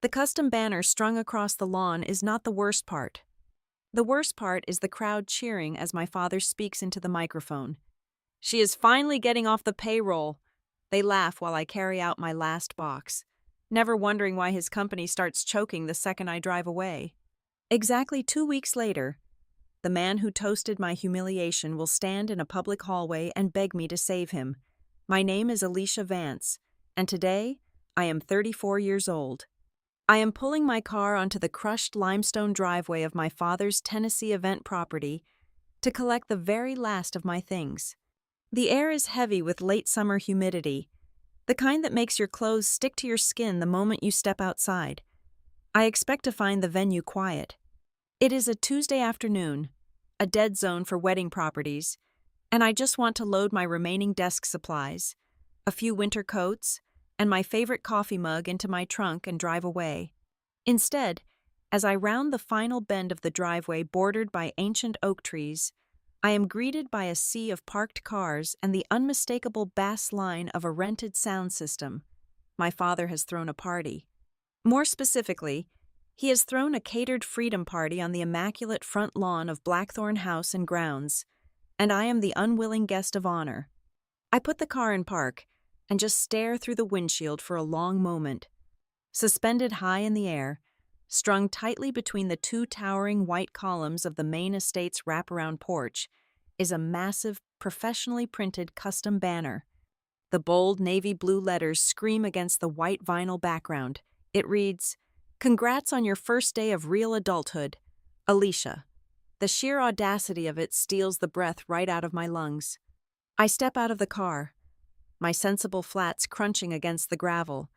The custom banner strung across the lawn is not the worst part. The worst part is the crowd cheering as my father speaks into the microphone. "She is finally getting off the payroll." They laugh while I carry out my last box, never wondering why his company starts choking the second I drive away. Exactly 2 weeks later, the man who toasted my humiliation will stand in a public hallway and beg me to save him. My name is Alicia Vance, and today I am 34 years old. I am pulling my car onto the crushed limestone driveway of my father's Tennessee event property to collect the very last of my things. The air is heavy with late summer humidity, the kind that makes your clothes stick to your skin the moment you step outside. I expect to find the venue quiet. It is a Tuesday afternoon, a dead zone for wedding properties, and I just want to load my remaining desk supplies, a few winter coats, and my favorite coffee mug into my trunk and drive away. Instead, as I round the final bend of the driveway bordered by ancient oak trees, I am greeted by a sea of parked cars and the unmistakable bass line of a rented sound system. My father has thrown a party. More specifically, he has thrown a catered freedom party on the immaculate front lawn of Blackthorn House and Grounds, and I am the unwilling guest of honor. I put the car in park and just stare through the windshield for a long moment. Suspended high in the air, strung tightly between the two towering white columns of the main estate's wraparound porch, is a massive, professionally printed custom banner. The bold navy blue letters scream against the white vinyl background. It reads, "Congrats on your first day of real adulthood, Alicia." The sheer audacity of it steals the breath right out of my lungs. I step out of the car, my sensible flats crunching against the gravel,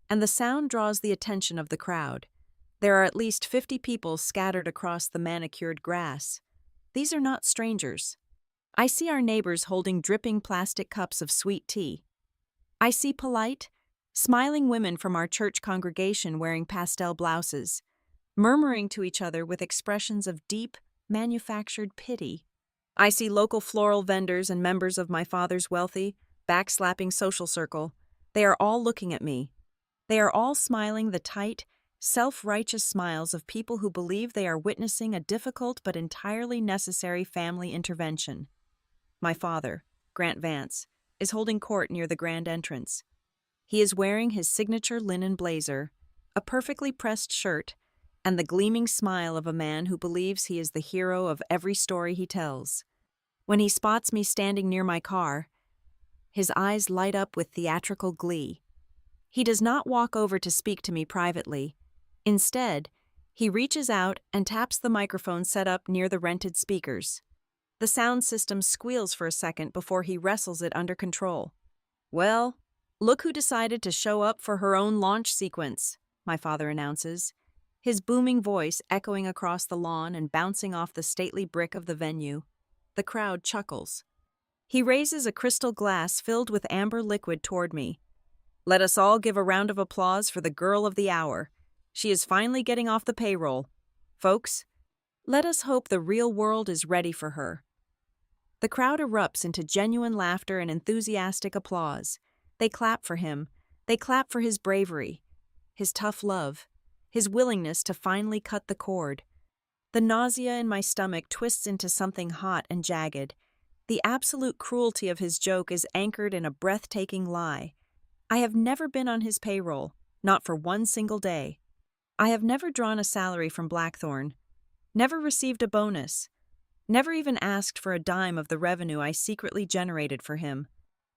and the sound draws the attention of the crowd. There are at least 50 people scattered across the manicured grass. These are not strangers. I see our neighbors holding dripping plastic cups of sweet tea. I see polite, smiling women from our church congregation wearing pastel blouses, murmuring to each other with expressions of deep, manufactured pity. I see local floral vendors and members of my father's wealthy, backslapping social circle. They are all looking at me. They are all smiling the tight, self-righteous smiles of people who believe they are witnessing a difficult but entirely necessary family intervention. My father, Grant Vance, is holding court near the grand entrance. He is wearing his signature linen blazer, a perfectly pressed shirt, and the gleaming smile of a man who believes he is the hero of every story he tells. When he spots me standing near my car, his eyes light up with theatrical glee. He does not walk over to speak to me privately. Instead, he reaches out and taps the microphone set up near the rented speakers. The sound system squeals for a second before he wrestles it under control. "Well, look who decided to show up for her own launch sequence," my father announces, his booming voice echoing across the lawn and bouncing off the stately brick of the venue. The crowd chuckles. He raises a crystal glass filled with amber liquid toward me. "Let us all give a round of applause for the girl of the hour. She is finally getting off the payroll. Folks, let us hope the real world is ready for her." The crowd erupts into genuine laughter and enthusiastic applause. They clap for him. They clap for his bravery, his tough love, his willingness to finally cut the cord. The nausea in my stomach twists into something hot and jagged. The absolute cruelty of his joke is anchored in a breathtaking lie. I have never been on his payroll, not for one single day. I have never drawn a salary from Blackthorn, never received a bonus, never even asked for a dime of the revenue I secretly generated for him.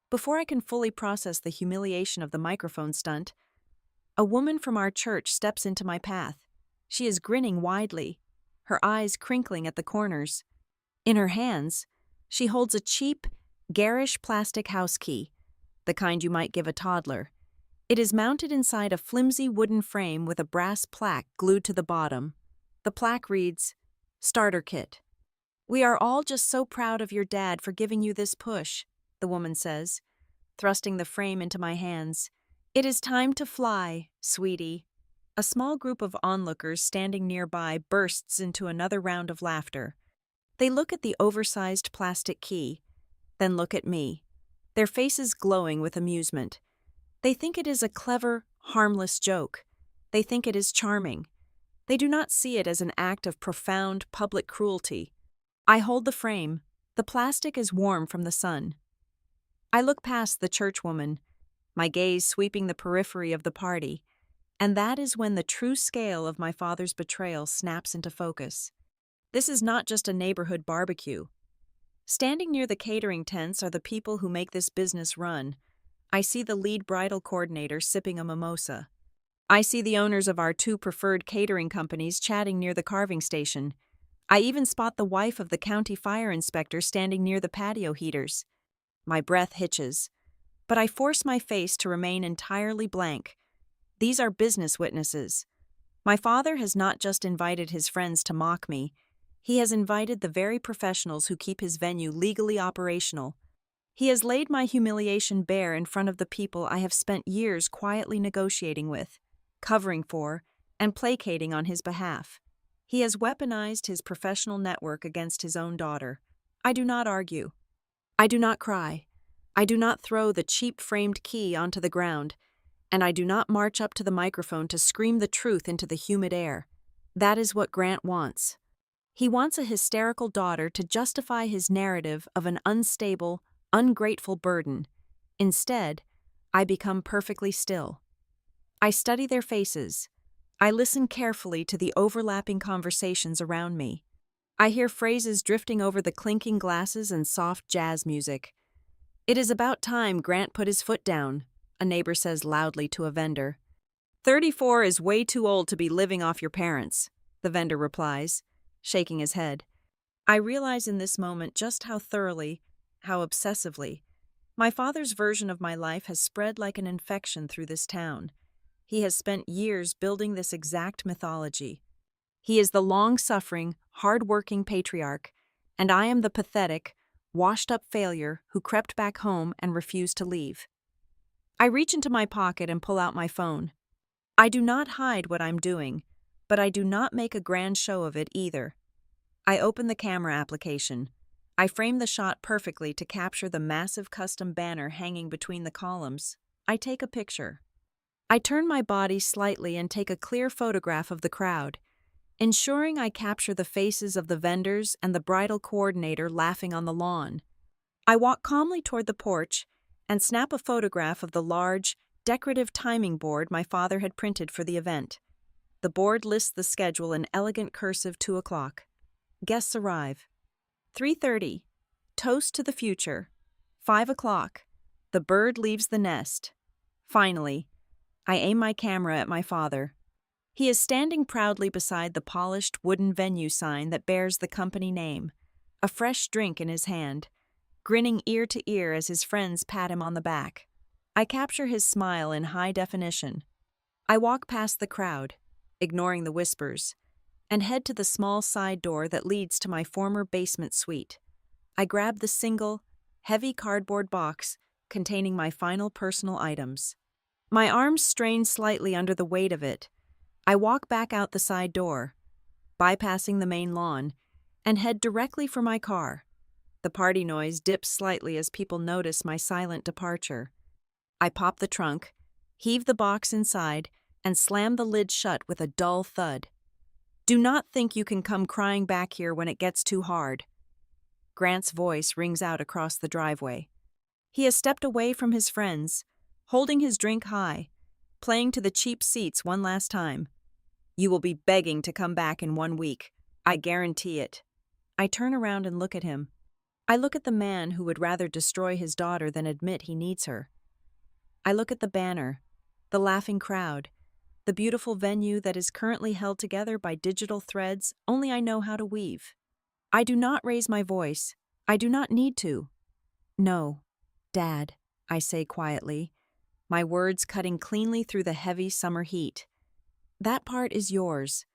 Before I can fully process the humiliation of the microphone stunt, a woman from our church steps into my path. She is grinning widely, her eyes crinkling at the corners. In her hands, she holds a cheap, garish plastic house key, the kind you might give a toddler. It is mounted inside a flimsy wooden frame with a brass plaque glued to the bottom. The plaque reads, "Starter Kit." "We are all just so proud of your dad for giving you this push," the woman says, thrusting the frame into my hands. "It is time to fly, sweetie." A small group of onlookers standing nearby bursts into another round of laughter. They look at the oversized plastic key, then look at me, their faces glowing with amusement. They think it is a clever, harmless joke. They think it is charming. They do not see it as an act of profound public cruelty. I hold the frame. The plastic is warm from the sun. I look past the churchwoman, my gaze sweeping the periphery of the party, and that is when the true scale of my father's betrayal snaps into focus. This is not just a neighborhood barbecue. Standing near the catering tents are the people who make this business run. I see the lead bridal coordinator sipping a mimosa. I see the owners of our two preferred catering companies chatting near the carving station. I even spot the wife of the county fire inspector standing near the patio heaters. My breath hitches, but I force my face to remain entirely blank. These are business witnesses. My father has not just invited his friends to mock me, he has invited the very professionals who keep his venue legally operational. He has laid my humiliation bare in front of the people I have spent years quietly negotiating with, covering for, and placating on his behalf. He has weaponized his professional network against his own daughter. I do not argue. I do not cry. I do not throw the cheap framed key onto the ground, and I do not march up to the microphone to scream the truth into the humid air. That is what Grant wants. He wants a hysterical daughter to justify his narrative of an unstable, ungrateful burden. Instead, I become perfectly still. I study their faces. I listen carefully to the overlapping conversations around me. I hear phrases drifting over the clinking glasses and soft jazz music. "It is about time Grant put his foot down," a neighbor says loudly to a vendor. "34 is way too old to be living off your parents," the vendor replies, shaking his head. I realize in this moment just how thoroughly, how obsessively, my father's version of my life has spread like an infection through this town. He has spent years building this exact mythology. He is the long-suffering, hard-working patriarch, and I am the pathetic, washed-up failure who crept back home and refused to leave. I reach into my pocket and pull out my phone. I do not hide what I'm doing, but I do not make a grand show of it either. I open the camera application. I frame the shot perfectly to capture the massive custom banner hanging between the columns. I take a picture. I turn my body slightly and take a clear photograph of the crowd, ensuring I capture the faces of the vendors and the bridal coordinator laughing on the lawn. I walk calmly toward the porch and snap a photograph of the large, decorative timing board my father had printed for the event. The board lists the schedule in elegant cursive 2 o'clock. Guests arrive. 3:30. Toast to the future. 5 o'clock. The bird leaves the nest. Finally, I aim my camera at my father. He is standing proudly beside the polished wooden venue sign that bears the company name, a fresh drink in his hand, grinning ear to ear as his friends pat him on the back. I capture his smile in high definition. I walk past the crowd, ignoring the whispers, and head to the small side door that leads to my former basement suite. I grab the single, heavy cardboard box containing my final personal items. My arms strain slightly under the weight of it. I walk back out the side door, bypassing the main lawn, and head directly for my car. The party noise dips slightly as people notice my silent departure. I pop the trunk, heave the box inside, and slam the lid shut with a dull thud. "Do not think you can come crying back here when it gets too hard." Grant's voice rings out across the driveway. He has stepped away from his friends, holding his drink high, playing to the cheap seats one last time. "You will be begging to come back in 1 week. I guarantee it." I turn around and look at him. I look at the man who would rather destroy his daughter than admit he needs her. I look at the banner, the laughing crowd, the beautiful venue that is currently held together by digital threads only I know how to weave. I do not raise my voice. I do not need to. "No, Dad," I say quietly, my words cutting cleanly through the heavy summer heat. "That part is yours.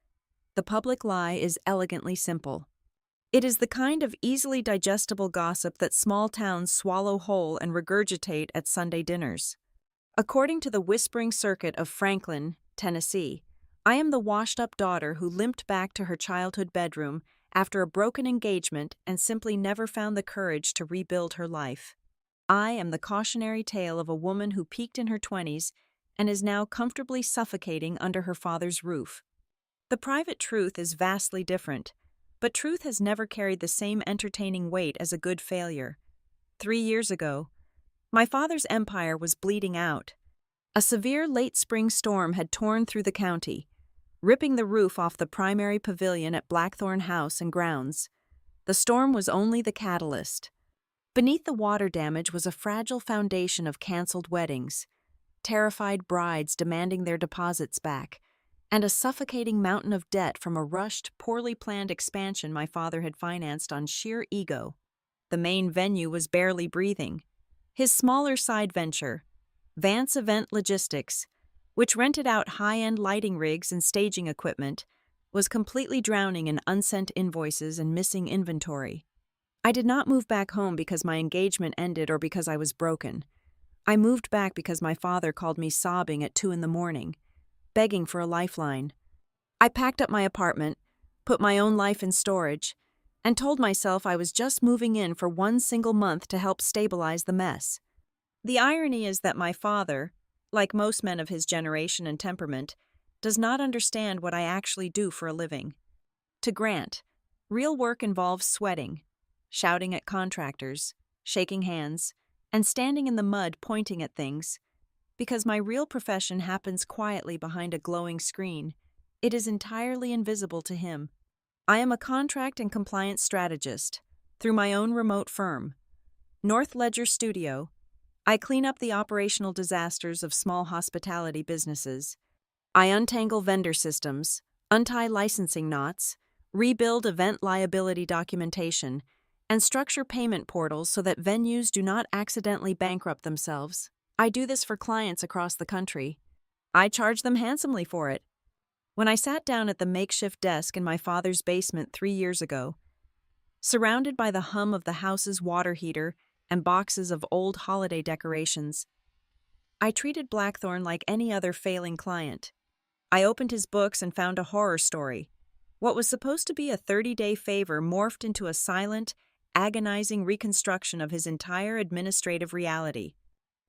The public lie is elegantly simple. It is the kind of easily digestible gossip that small towns swallow whole and regurgitate at Sunday dinners. According to the whispering circuit of Franklin, Tennessee, I am the washed-up daughter who limped back to her childhood bedroom after a broken engagement and simply never found the courage to rebuild her life. I am the cautionary tale of a woman who peaked in her 20s and is now comfortably suffocating under her father's roof. The private truth is vastly different, but truth has never carried the same entertaining weight as a good failure. 3 years ago, my father's empire was bleeding out. A severe late spring storm had torn through the county, ripping the roof off the primary pavilion at Blackthorn House and Grounds. The storm was only the catalyst. Beneath the water damage was a fragile foundation of canceled weddings, terrified brides demanding their deposits back, and a suffocating mountain of debt from a rushed, poorly planned expansion my father had financed on sheer ego. The main venue was barely breathing. His smaller side venture, Vance Event Logistics, which rented out high-end lighting rigs and staging equipment, was completely drowning in unsent invoices and missing inventory. I did not move back home because my engagement ended or because I was broken. I moved back because my father called me sobbing at 2 a.m, begging for a lifeline. I packed up my apartment, put my own life in storage, and told myself I was just moving in for one single month to help stabilize the mess. The irony is that my father, like most men of his generation and temperament, does not understand what I actually do for a living. To Grant, real work involves sweating, shouting at contractors, shaking hands, and standing in the mud pointing at things. Because my real profession happens quietly behind a glowing screen, it is entirely invisible to him. I am a contract and compliance strategist through my own remote firm, North Ledger Studio. I clean up the operational disasters of small hospitality businesses. I untangle vendor systems, untie licensing knots, rebuild event liability documentation, and structure payment portals so that venues do not accidentally bankrupt themselves. I do this for clients across the country. I charge them handsomely for it. When I sat down at the makeshift desk in my father's basement 3 years ago, surrounded by the hum of the house's water heater and boxes of old holiday decorations, I treated Blackthorn like any other failing client. I opened his books and found a horror story. What was supposed to be a 30-day favor morphed into a silent, agonizing reconstruction of his entire administrative reality.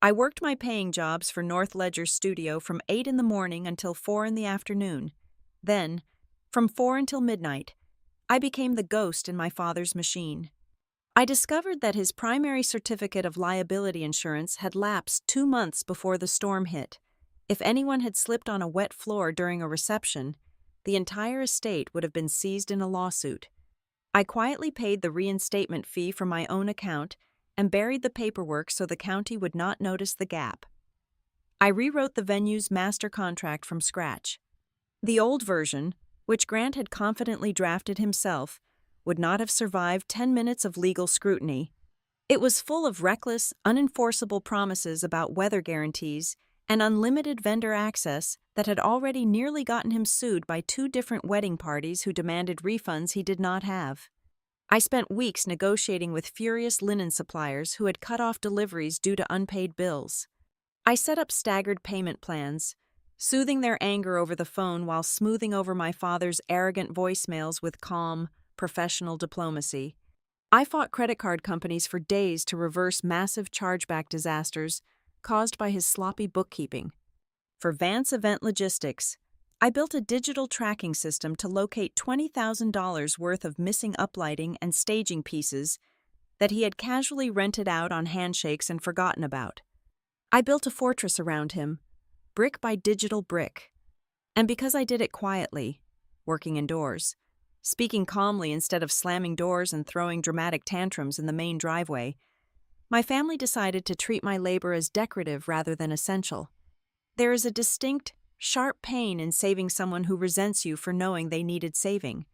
I worked my paying jobs for North Ledger Studio from 8 a.m. until 4 p.m. Then, from 4 until midnight, I became the ghost in my father's machine. I discovered that his primary certificate of liability insurance had lapsed 2 months before the storm hit. If anyone had slipped on a wet floor during a reception, the entire estate would have been seized in a lawsuit. I quietly paid the reinstatement fee from my own account and buried the paperwork so the county would not notice the gap. I rewrote the venue's master contract from scratch. The old version, which Grant had confidently drafted himself, would not have survived 10 minutes of legal scrutiny. It was full of reckless, unenforceable promises about weather guarantees and unlimited vendor access that had already nearly gotten him sued by 2 different wedding parties who demanded refunds he did not have. I spent weeks negotiating with furious linen suppliers who had cut off deliveries due to unpaid bills. I set up staggered payment plans, soothing their anger over the phone while smoothing over my father's arrogant voicemails with calm, professional diplomacy. I fought credit card companies for days to reverse massive chargeback disasters caused by his sloppy bookkeeping. For Vance Event Logistics, I built a digital tracking system to locate $20,000 worth of missing uplighting and staging pieces that he had casually rented out on handshakes and forgotten about. I built a fortress around him, brick by digital brick. And because I did it quietly, working indoors, speaking calmly instead of slamming doors and throwing dramatic tantrums in the main driveway, my family decided to treat my labor as decorative rather than essential. There is a distinct, sharp pain in saving someone who resents you for knowing they needed saving.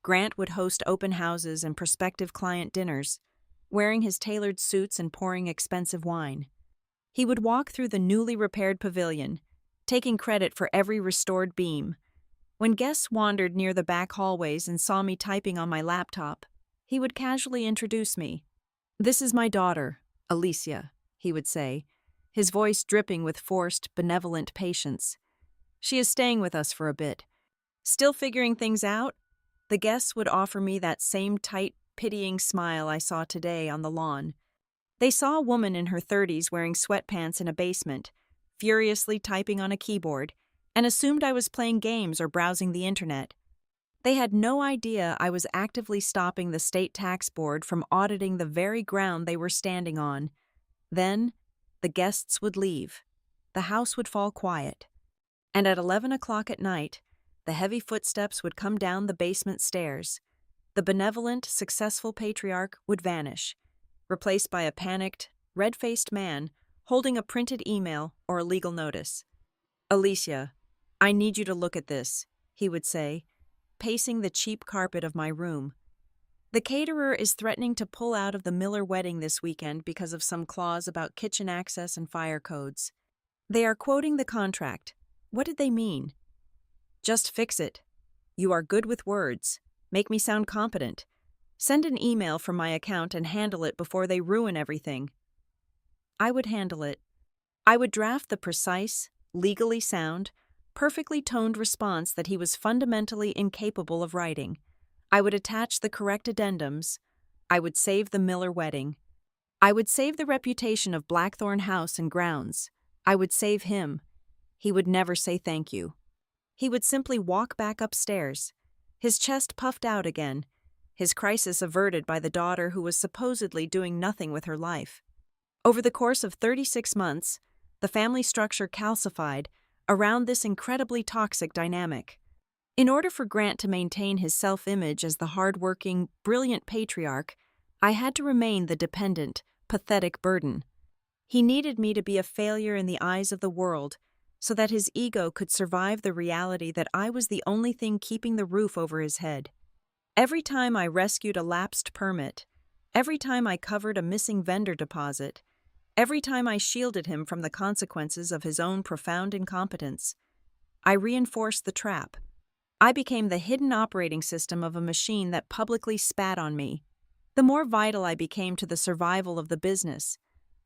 Grant would host open houses and prospective client dinners, wearing his tailored suits and pouring expensive wine. He would walk through the newly repaired pavilion, taking credit for every restored beam. When guests wandered near the back hallways and saw me typing on my laptop, he would casually introduce me. "This is my daughter, Alicia," he would say, his voice dripping with forced, benevolent patience. "She is staying with us for a bit. Still figuring things out?" The guests would offer me that same tight, pitying smile I saw today on the lawn. They saw a woman in her 30s wearing sweatpants in a basement, furiously typing on a keyboard, and assumed I was playing games or browsing the internet. They had no idea I was actively stopping the state tax board from auditing the very ground they were standing on. Then, the guests would leave. The house would fall quiet. And at 11 o'clock at night, the heavy footsteps would come down the basement stairs. The benevolent, successful patriarch would vanish, replaced by a panicked, red-faced man holding a printed email or a legal notice. "Alicia, I need you to look at this," he would say, pacing the cheap carpet of my room. "The caterer is threatening to pull out of the Miller wedding this weekend because of some clause about kitchen access and fire codes. They are quoting the contract. What did they mean? Just fix it. You are good with words. Make me sound competent. Send an email from my account and handle it before they ruin everything." I would handle it. I would draft the precise, legally sound, perfectly toned response that he was fundamentally incapable of writing. I would attach the correct addendums. I would save the Miller wedding. I would save the reputation of Blackthorn House and grounds. I would save him. He would never say thank you. He would simply walk back upstairs, his chest puffed out again, his crisis averted by the daughter who was supposedly doing nothing with her life. Over the course of 36 months, the family structure calcified around this incredibly toxic dynamic. In order for Grant to maintain his self-image as the hard-working, brilliant patriarch, I had to remain the dependent, pathetic burden. He needed me to be a failure in the eyes of the world, so that his ego could survive the reality that I was the only thing keeping the roof over his head. Every time I rescued a lapsed permit, every time I covered a missing vendor deposit, every time I shielded him from the consequences of his own profound incompetence, I reinforced the trap. I became the hidden operating system of a machine that publicly spat on me. The more vital I became to the survival of the business,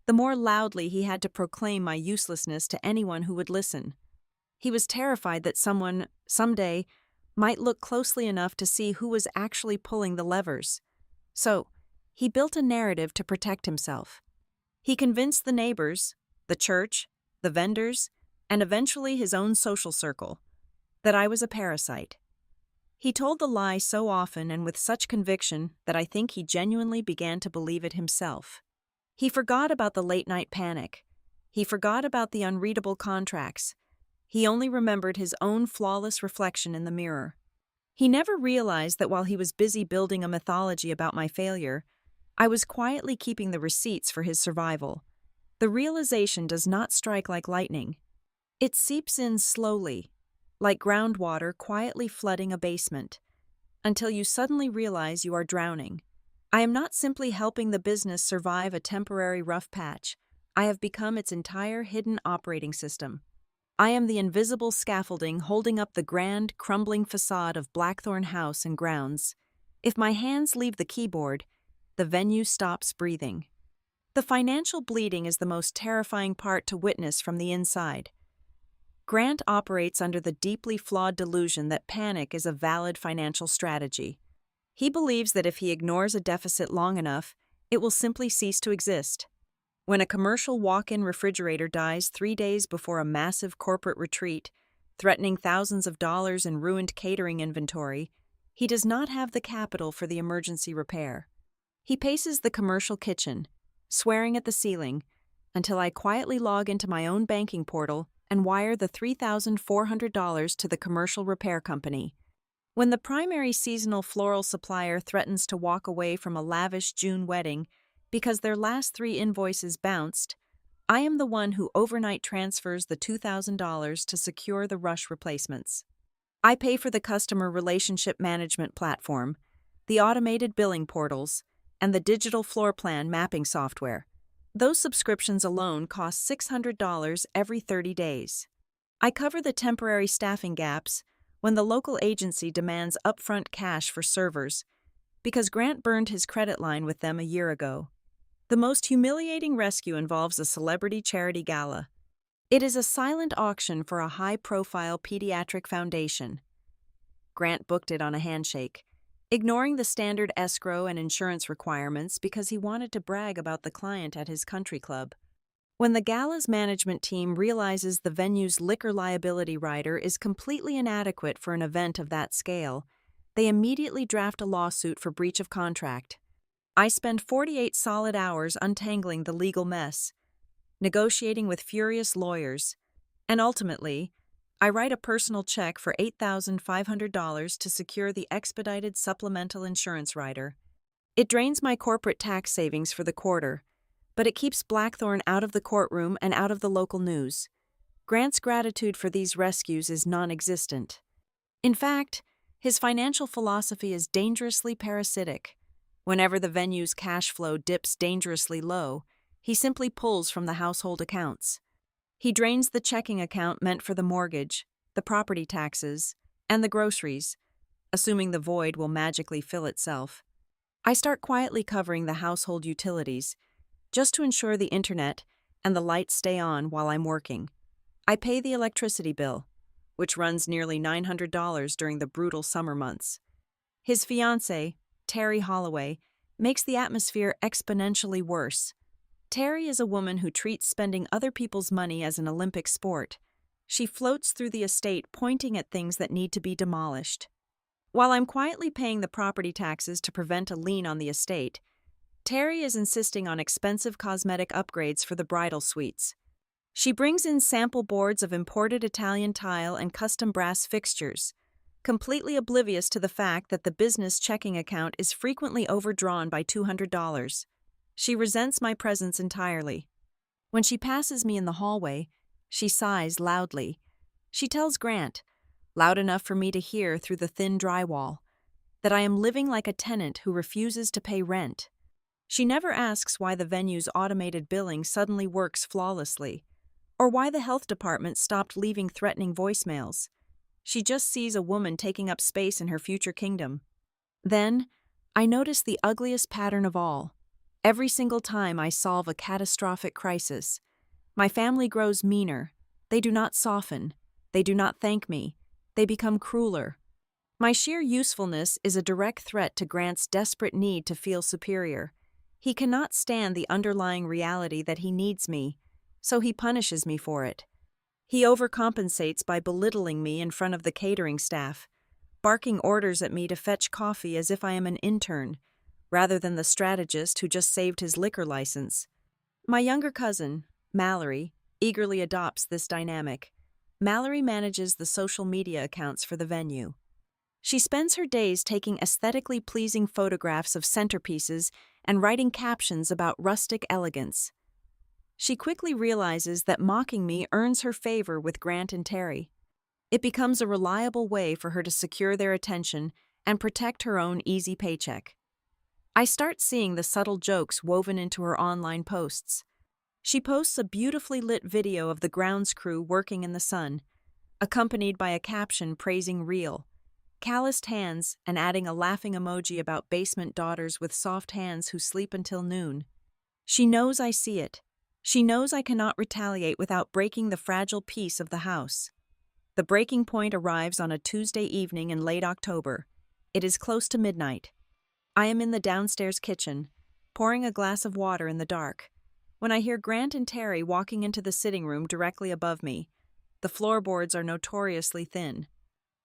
the more loudly he had to proclaim my uselessness to anyone who would listen. He was terrified that someone, someday, might look closely enough to see who was actually pulling the levers. So, he built a narrative to protect himself. He convinced the neighbors, the church, the vendors, and eventually his own social circle, that I was a parasite. He told the lie so often and with such conviction that I think he genuinely began to believe it himself. He forgot about the late-night panic. He forgot about the unreadable contracts. He only remembered his own flawless reflection in the mirror. He never realized that while he was busy building a mythology about my failure, I was quietly keeping the receipts for his survival. The realization does not strike like lightning. It seeps in slowly, like groundwater quietly flooding a basement, until you suddenly realize you are drowning. I am not simply helping the business survive a temporary rough patch. I have become its entire hidden operating system. I am the invisible scaffolding holding up the grand, crumbling facade of Blackthorn House and grounds. If my hands leave the keyboard, the venue stops breathing. The financial bleeding is the most terrifying part to witness from the inside. Grant operates under the deeply flawed delusion that panic is a valid financial strategy. He believes that if he ignores a deficit long enough, it will simply cease to exist. When a commercial walk-in refrigerator dies 3 days before a massive corporate retreat, threatening thousands of dollars in ruined catering inventory, he does not have the capital for the emergency repair. He paces the commercial kitchen, swearing at the ceiling, until I quietly log into my own banking portal and wire the $3,400 to the commercial repair company. When the primary seasonal floral supplier threatens to walk away from a lavish June wedding because their last 3 invoices bounced, I am the one who overnight transfers the $2,000 to secure the rush replacements. I pay for the customer relationship management platform, the automated billing portals, and the digital floor plan mapping software. Those subscriptions alone cost $600 every 30 days. I cover the temporary staffing gaps when the local agency demands upfront cash for servers, because Grant burned his credit line with them a year ago. The most humiliating rescue involves a celebrity charity gala. It is a silent auction for a high-profile pediatric foundation. Grant booked it on a handshake, ignoring the standard escrow and insurance requirements because he wanted to brag about the client at his country club. When the gala's management team realizes the venue's liquor liability rider is completely inadequate for an event of that scale, they immediately draft a lawsuit for breach of contract. I spend 48 solid hours untangling the legal mess, negotiating with furious lawyers, and ultimately, I write a personal check for $8,500 to secure the expedited supplemental insurance rider. It drains my corporate tax savings for the quarter, but it keeps Blackthorn out of the courtroom and out of the local news. Grant's gratitude for these rescues is non-existent. In fact, his financial philosophy is dangerously parasitic. Whenever the venue's cash flow dips dangerously low, he simply pulls from the household accounts. He drains the checking account meant for the mortgage, the property taxes, and the groceries, assuming the void will magically fill itself. I start quietly covering the household utilities, just to ensure the internet and the lights stay on while I'm working. I pay the electricity bill, which runs nearly $900 during the brutal summer months. His fiancée, Terry Holloway, makes the atmosphere exponentially worse. Terry is a woman who treats spending other people's money as an Olympic sport. She floats through the estate pointing at things that need to be demolished. While I'm quietly paying the property taxes to prevent a lien on the estate, Terry is insisting on expensive cosmetic upgrades for the bridal suites. She brings in sample boards of imported Italian tile and custom brass fixtures, completely oblivious to the fact that the business checking account is frequently overdrawn by $200. She resents my presence entirely. When she passes me in the hallway, she sighs loudly. She tells Grant, loud enough for me to hear through the thin drywall, that I am living like a tenant who refuses to pay rent. She never asks why the venue's automated billing suddenly works flawlessly, or why the health department stopped leaving threatening voicemails. She just sees a woman taking up space in her future kingdom. Then, I notice the ugliest pattern of all. Every single time I solve a catastrophic crisis, my family grows meaner. They do not soften. They do not thank me. They become crueler. My sheer usefulness is a direct threat to Grant's desperate need to feel superior. He cannot stand the underlying reality that he needs me, so he punishes me for it. He overcompensates by belittling me in front of the catering staff, barking orders at me to fetch coffee as if I am an intern, rather than the strategist who just saved his liquor license. My younger cousin, Mallory, eagerly adopts this dynamic. Mallory manages the social media accounts for the venue. She spends her days taking aesthetically pleasing photographs of centerpieces and writing captions about rustic elegance. She quickly realizes that mocking me earns her favor with Grant and Terry. It becomes a reliable way for her to secure their attention and protect her own easy paycheck. I start seeing the subtle jokes woven into her online posts. She posts a beautifully lit video of the grounds crew working in the sun, accompanied by a caption praising real, calloused hands and adding a laughing emoji about basement daughters with soft hands who sleep until noon. She knows I see it. She knows I cannot retaliate without breaking the fragile peace of the house. The breaking point arrives on a Tuesday evening in late October. It is close to midnight. I am in the downstairs kitchen, pouring a glass of water in the dark, when I hear Grant and Terry walking into the sitting room directly above me. The floorboards are notoriously thin.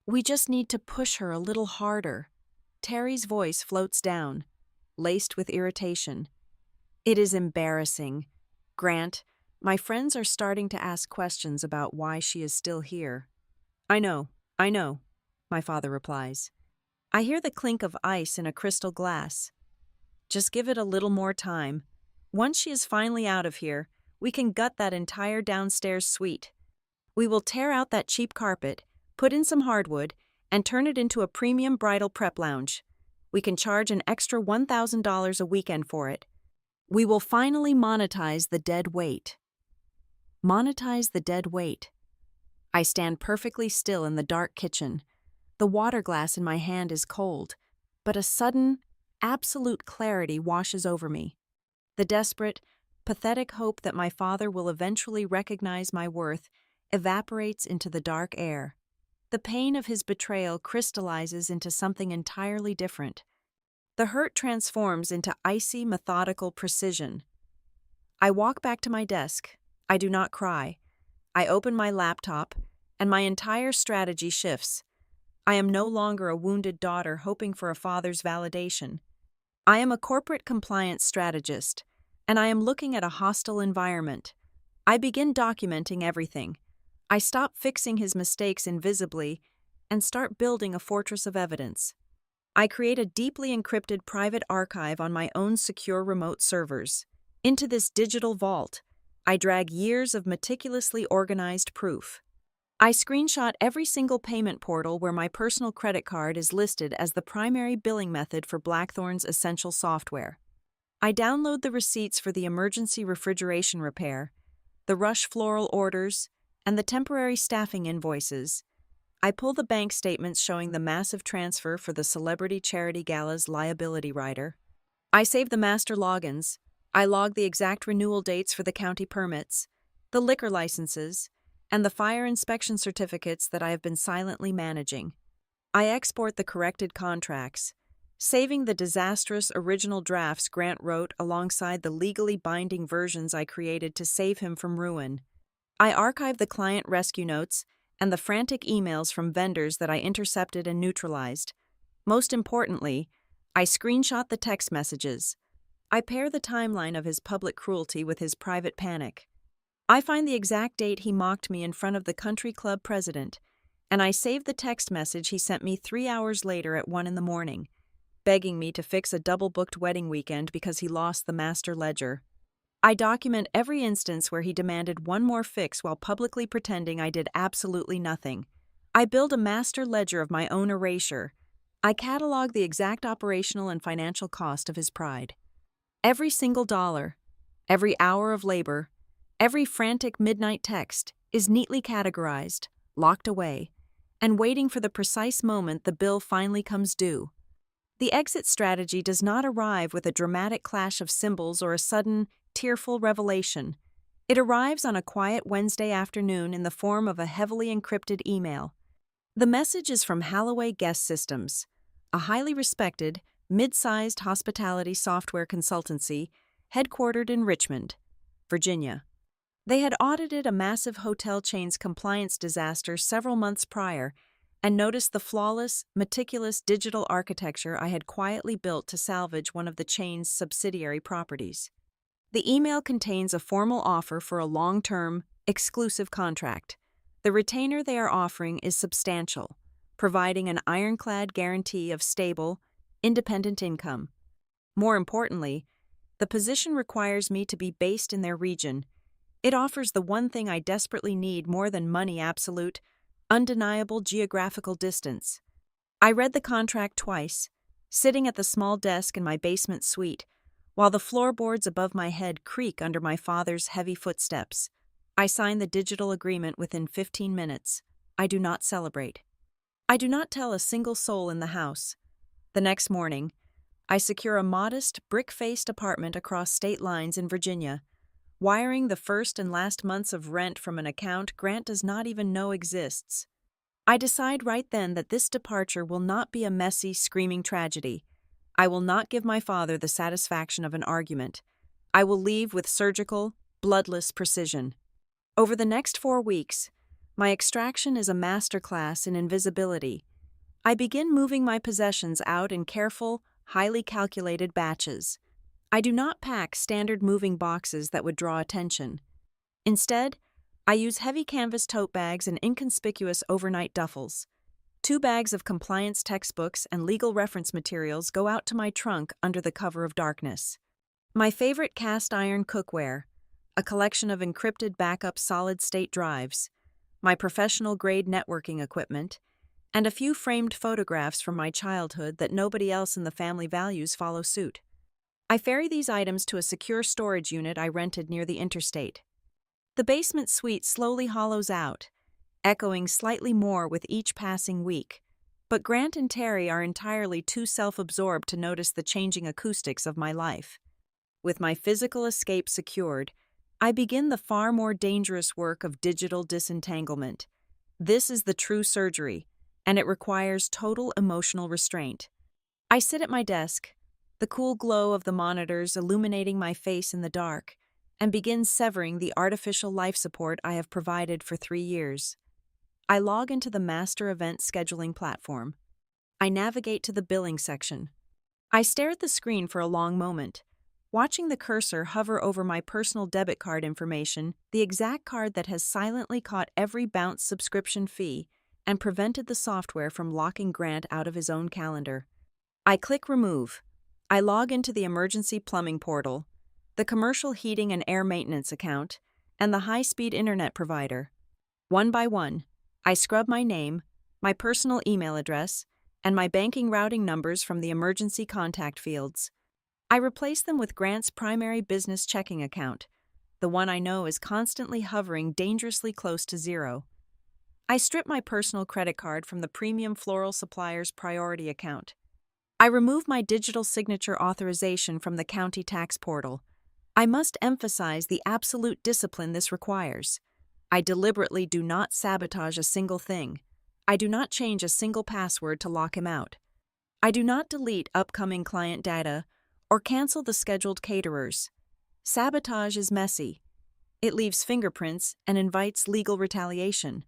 "We just need to push her a little harder." Terry's voice floats down, laced with irritation. "It is embarrassing. Grant, my friends are starting to ask questions about why she is still here." I know, my father replies. I hear the clink of ice in a crystal glass. "Just give it a little more time. Once she is finally out of here, we can gut that entire downstairs suite. We will tear out that cheap carpet, put in some hardwood, and turn it into a premium bridal prep lounge. We can charge an extra $1,000 a weekend for it. We will finally monetize the dead weight." Monetize the dead weight. I stand perfectly still in the dark kitchen. The water glass in my hand is cold, but a sudden, absolute clarity washes over me. The desperate, pathetic hope that my father will eventually recognize my worth evaporates into the dark air. The pain of his betrayal crystallizes into something entirely different. The hurt transforms into icy, methodical precision. I walk back to my desk, I do not cry. I open my laptop, and my entire strategy shifts. I am no longer a wounded daughter hoping for a father's validation. I am a corporate compliance strategist, and I am looking at a hostile environment. I begin documenting everything. I stop fixing his mistakes invisibly and start building a fortress of evidence. I create a deeply encrypted private archive on my own secure remote servers. Into this digital vault, I drag years of meticulously organized proof. I screenshot every single payment portal where my personal credit card is listed as the primary billing method for Blackthorn's essential software. I download the receipts for the emergency refrigeration repair, the rush floral orders, and the temporary staffing invoices. I pull the bank statements showing the massive transfer for the Celebrity Charity Gala's liability rider. I save the master logins. I log the exact renewal dates for the county permits, the liquor licenses, and the fire inspection certificates that I have been silently managing. I export the corrected contracts, saving the disastrous original drafts Grant wrote alongside the legally binding versions I created to save him from ruin. I archive the client rescue notes and the frantic emails from vendors that I intercepted and neutralized. Most importantly, I screenshot the text messages. I pair the timeline of his public cruelty with his private panic. I find the exact date he mocked me in front of the country club president, and I save the text message he sent me 3 hours later at 1 a.m, begging me to fix a double-booked wedding weekend because he lost the master ledger. I document every instance where he demanded one more fix while publicly pretending I did absolutely nothing. I build a master ledger of my own erasure. I catalog the exact operational and financial cost of his pride. Every single dollar, every hour of labor, every frantic midnight text is neatly categorized, locked away, and waiting for the precise moment the bill finally comes due. The exit strategy does not arrive with a dramatic clash of cymbals or a sudden, tearful revelation. It arrives on a quiet Wednesday afternoon in the form of a heavily encrypted email. The message is from Halloway Guest Systems, a highly respected, mid-sized hospitality software consultancy headquartered in Richmond, Virginia. They had audited a massive hotel chain's compliance disaster several months prior and noticed the flawless, meticulous digital architecture I had quietly built to salvage one of the chain's subsidiary properties. The email contains a formal offer for a long-term, exclusive contract. The retainer they are offering is substantial, providing an ironclad guarantee of stable, independent income. More importantly, the position requires me to be based in their region. It offers the one thing I desperately need more than money: absolute, undeniable geographical distance. I read the contract twice, sitting at the small desk in my basement suite, while the floorboards above my head creak under my father's heavy footsteps. I sign the digital agreement within 15 minutes. I do not celebrate. I do not tell a single soul in the house. The next morning, I secure a modest, brick-faced apartment across state lines in Virginia, wiring the first and last months of rent from an account Grant does not even know exists. I decide right then that this departure will not be a messy, screaming tragedy. I will not give my father the satisfaction of an argument. I will leave with surgical, bloodless precision. Over the next 4 weeks, my extraction is a masterclass in invisibility. I begin moving my possessions out in careful, highly calculated batches. I do not pack standard moving boxes that would draw attention. Instead, I use heavy canvas tote bags and inconspicuous overnight duffels. 2 bags of compliance textbooks and legal reference materials go out to my trunk under the cover of darkness. My favorite cast iron cookware, a collection of encrypted backup solid-state drives, my professional-grade networking equipment, and a few framed photographs from my childhood that nobody else in the family values follow suit. I ferry these items to a secure storage unit I rented near the interstate. The basement suite slowly hollows out, echoing slightly more with each passing week, but Grant and Terry are entirely too self-absorbed to notice the changing acoustics of my life. With my physical escape secured, I begin the far more dangerous work of digital disentanglement. This is the true surgery, and it requires total emotional restraint. I sit at my desk, the cool glow of the monitors illuminating my face in the dark, and begin severing the artificial life support I have provided for 3 years. I log into the master event scheduling platform. I navigate to the billing section. I stare at the screen for a long moment, watching the cursor hover over my personal debit card information, the exact card that has silently caught every bounced subscription fee and prevented the software from locking Grant out of his own calendar. I click Remove. I log into the emergency plumbing portal, the commercial heating and air maintenance account, and the high-speed internet provider. One by one, I scrub my name, my personal email address, and my banking routing numbers from the emergency contact fields. I replace them with Grant's primary business checking account, the one I know is constantly hovering dangerously close to zero. I strip my personal credit card from the premium floral supplier's priority account. I remove my digital signature authorization from the county tax portal. I must emphasize the absolute discipline this requires. I deliberately do not sabotage a single thing. I do not change a single password to lock him out. I do not delete upcoming client data or cancel the scheduled caterers. Sabotage is messy. It leaves fingerprints and invites legal retaliation.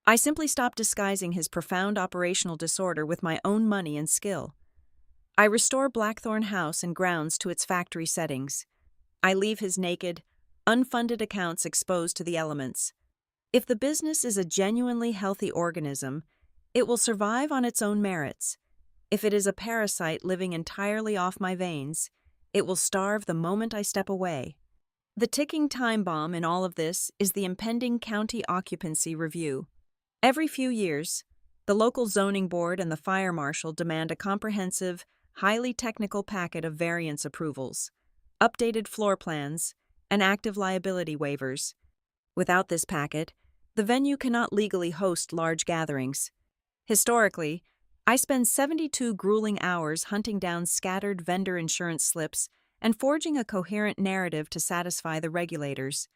I simply stop disguising his profound operational disorder with my own money and skill. I restore Blackthorn House and grounds to its factory settings. I leave his naked, unfunded accounts exposed to the elements. If the business is a genuinely healthy organism, it will survive on its own merits. If it is a parasite living entirely off my veins, it will starve the moment I step away. The ticking time bomb in all of this is the impending county occupancy review. Every few years, the local zoning board and the fire marshal demand a comprehensive, highly technical packet of variance approvals, updated floor plans, and active liability waivers. Without this packet, the venue cannot legally host large gatherings. Historically, I spend 72 grueling hours hunting down scattered vendor insurance slips and forging a coherent narrative to satisfy the regulators,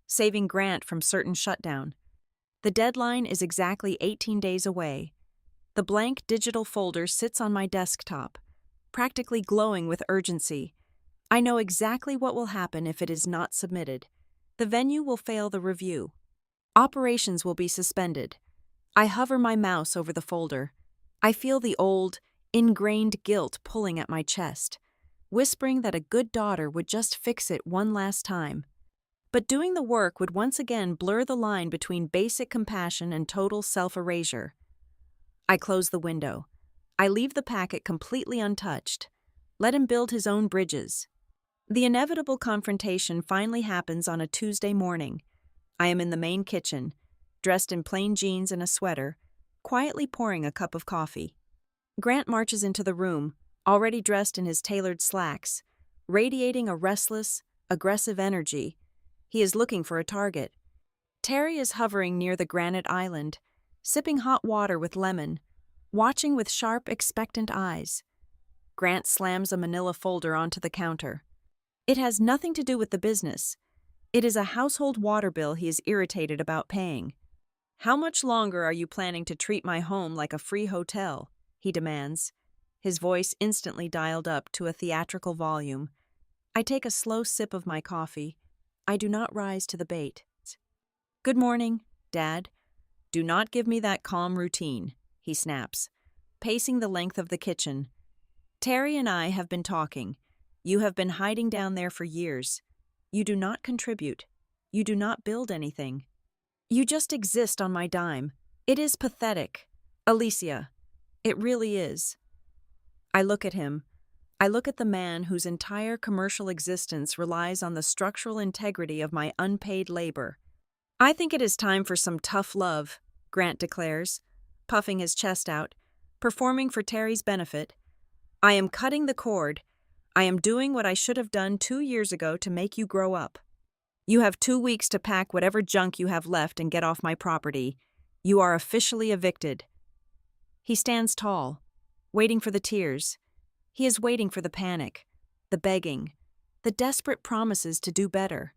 saving Grant from certain shutdown. The deadline is exactly 18 days away. The blank digital folder sits on my desktop, practically glowing with urgency. I know exactly what will happen if it is not submitted. The venue will fail the review. Operations will be suspended. I hover my mouse over the folder. I feel the old, ingrained guilt pulling at my chest, whispering that a good daughter would just fix it one last time. But doing the work would once again blur the line between basic compassion and total self-erasure. I close the window. I leave the packet completely untouched. Let him build his own bridges. The inevitable confrontation finally happens on a Tuesday morning. I am in the main kitchen, dressed in plain jeans and a sweater, quietly pouring a cup of coffee. Grant marches into the room, already dressed in his tailored slacks, radiating a restless, aggressive energy. He is looking for a target. Terry is hovering near the granite island, sipping hot water with lemon, watching with sharp, expectant eyes. Grant slams a manila folder onto the counter. It has nothing to do with the business. It is a household water bill he is irritated about paying. "How much longer are you planning to treat my home like a free hotel?" he demands, his voice instantly dialed up to a theatrical volume. I take a slow sip of my coffee. I do not rise to the bait. "Good morning, Dad. Do not give me that calm routine," he snaps, pacing the length of the kitchen. "Terry and I have been talking. You have been hiding down there for years. You do not contribute. You do not build anything. You just exist on my dime. It is pathetic. Alicia, it really is." I look at him. I look at the man whose entire commercial existence relies on the structural integrity of my unpaid labor. "I think it is time for some tough love," Grant declares, puffing his chest out, performing for Terry's benefit. "I am cutting the cord. I am doing what I should have done 2 years ago to make you grow up. You have 2 weeks to pack whatever junk you have left and get off my property. You are officially evicted." He stands tall, waiting for the tears. He is waiting for the panic, the begging, the desperate promises to do better.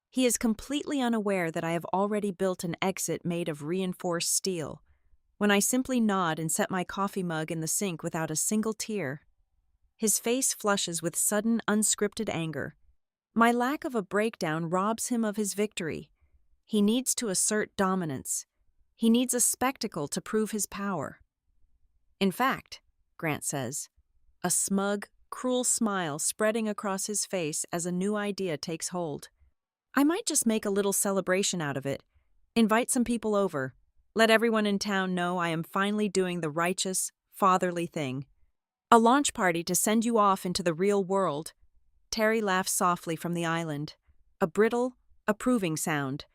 He is completely unaware that I have already built an exit made of reinforced steel, when I simply nod and set my coffee mug in the sink without a single tear. His face flushes with sudden, unscripted anger. My lack of a breakdown robs him of his victory. He needs to assert dominance. He needs a spectacle to prove his power. In fact, Grant says, a smug, cruel smile spreading across his face as a new idea takes hold. I might just make a little celebration out of it. Invite some people over. Let everyone in town know I am finally doing the righteous, fatherly thing. A launch party to send you off into the real world. Terry laughs softly from the island. A brittle, approving sound.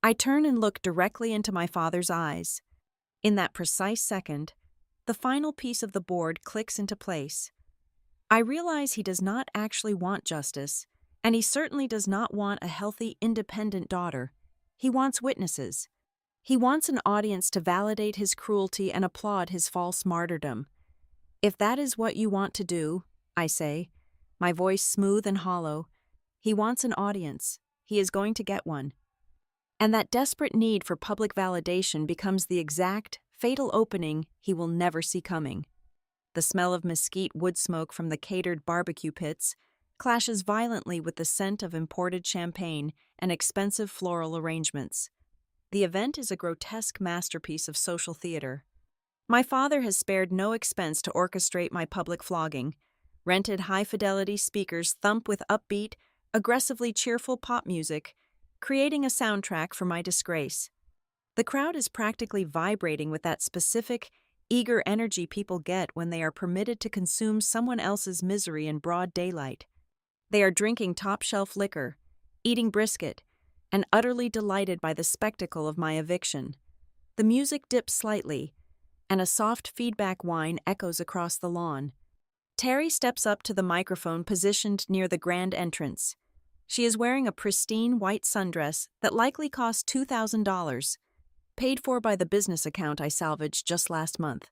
I turn and look directly into my father's eyes. In that precise second, the final piece of the board clicks into place. I realize he does not actually want justice, and he certainly does not want a healthy, independent daughter. He wants witnesses. He wants an audience to validate his cruelty and applaud his false martyrdom. If that is what you want to do, I say, my voice smooth and hollow, he wants an audience. He is going to get one. And that desperate need for public validation becomes the exact, fatal opening he will never see coming. The smell of mesquite wood smoke from the catered barbecue pits clashes violently with the scent of imported champagne and expensive floral arrangements. The event is a grotesque masterpiece of social theater. My father has spared no expense to orchestrate my public flogging. Rented high-fidelity speakers thump with upbeat, aggressively cheerful pop music, creating a soundtrack for my disgrace. The crowd is practically vibrating with that specific, eager energy people get when they are permitted to consume someone else's misery in broad daylight. They are drinking top-shelf liquor, eating brisket, and utterly delighted by the spectacle of my eviction. The music dips slightly, and a soft feedback whine echoes across the lawn. Terry steps up to the microphone positioned near the grand entrance. She is wearing a pristine white sundress that likely cost $2,000, paid for by the business account I salvaged just last month.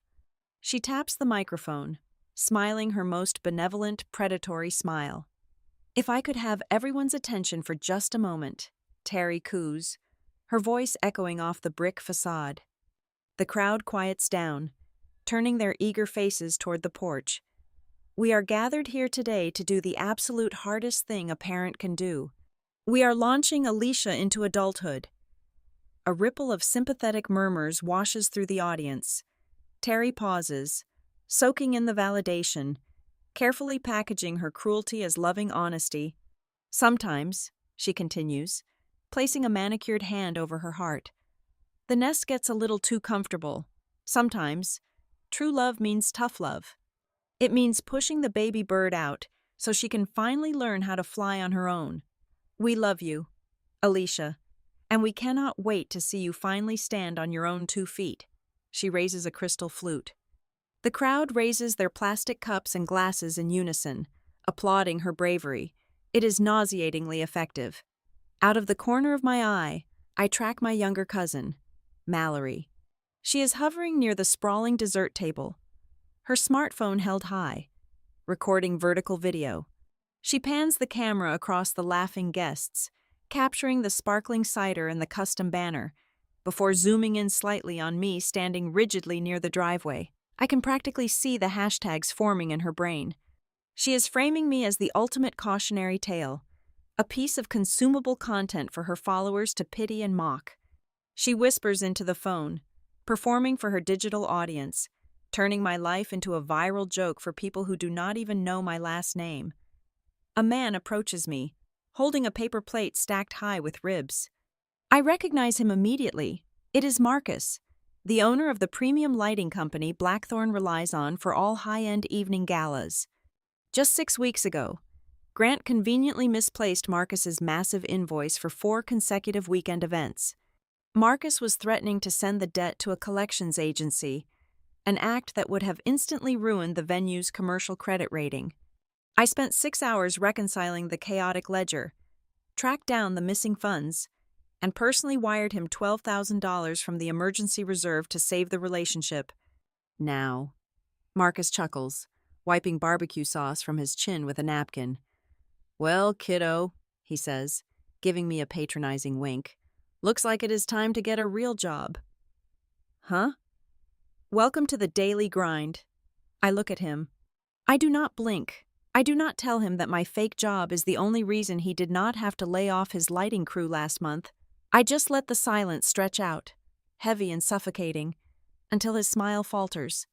She taps the microphone, smiling her most benevolent, predatory smile. If I could have everyone's attention for just a moment, Terry coos, her voice echoing off the brick facade. The crowd quiets down, turning their eager faces toward the porch. We are gathered here today to do the absolute hardest thing a parent can do. We are launching Alicia into adulthood. A ripple of sympathetic murmurs washes through the audience. Terry pauses, soaking in the validation, carefully packaging her cruelty as loving honesty. Sometimes, she continues, placing a manicured hand over her heart, the nest gets a little too comfortable. Sometimes, true love means tough love. It means pushing the baby bird out so she can finally learn how to fly on her own. We love you, Alicia, and we cannot wait to see you finally stand on your own 2 feet. She raises a crystal flute. The crowd raises their plastic cups and glasses in unison, applauding her bravery. It is nauseatingly effective. Out of the corner of my eye, I track my younger cousin, Mallory. She is hovering near the sprawling dessert table, her smartphone held high, recording vertical video. She pans the camera across the laughing guests, capturing the sparkling cider and the custom banner, before zooming in slightly on me standing rigidly near the driveway. I can practically see the hashtags forming in her brain. She is framing me as the ultimate cautionary tale, a piece of consumable content for her followers to pity and mock. She whispers into the phone, performing for her digital audience, turning my life into a viral joke for people who do not even know my last name. A man approaches me, holding a paper plate stacked high with ribs. I recognize him immediately. It is Marcus, the owner of the premium lighting company Blackthorn relies on for all high-end evening galas. Just 6 weeks ago, Grant conveniently misplaced Marcus's massive invoice for 4 consecutive weekend events. Marcus was threatening to send the debt to a collections agency, an act that would have instantly ruined the venue's commercial credit rating. I spent 6 hours reconciling the chaotic ledger, tracked down the missing funds, and personally wired him $12,000 from the emergency reserve to save the relationship. Now, Marcus chuckles, wiping barbecue sauce from his chin with a napkin. Well, kiddo, he says, giving me a patronizing wink. Looks like it is time to get a real job. Huh? Welcome to the daily grind. I look at him. I do not blink. I do not tell him that my fake job is the only reason he did not have to lay off his lighting crew last month. I just let the silence stretch out, heavy and suffocating, until his smile falters.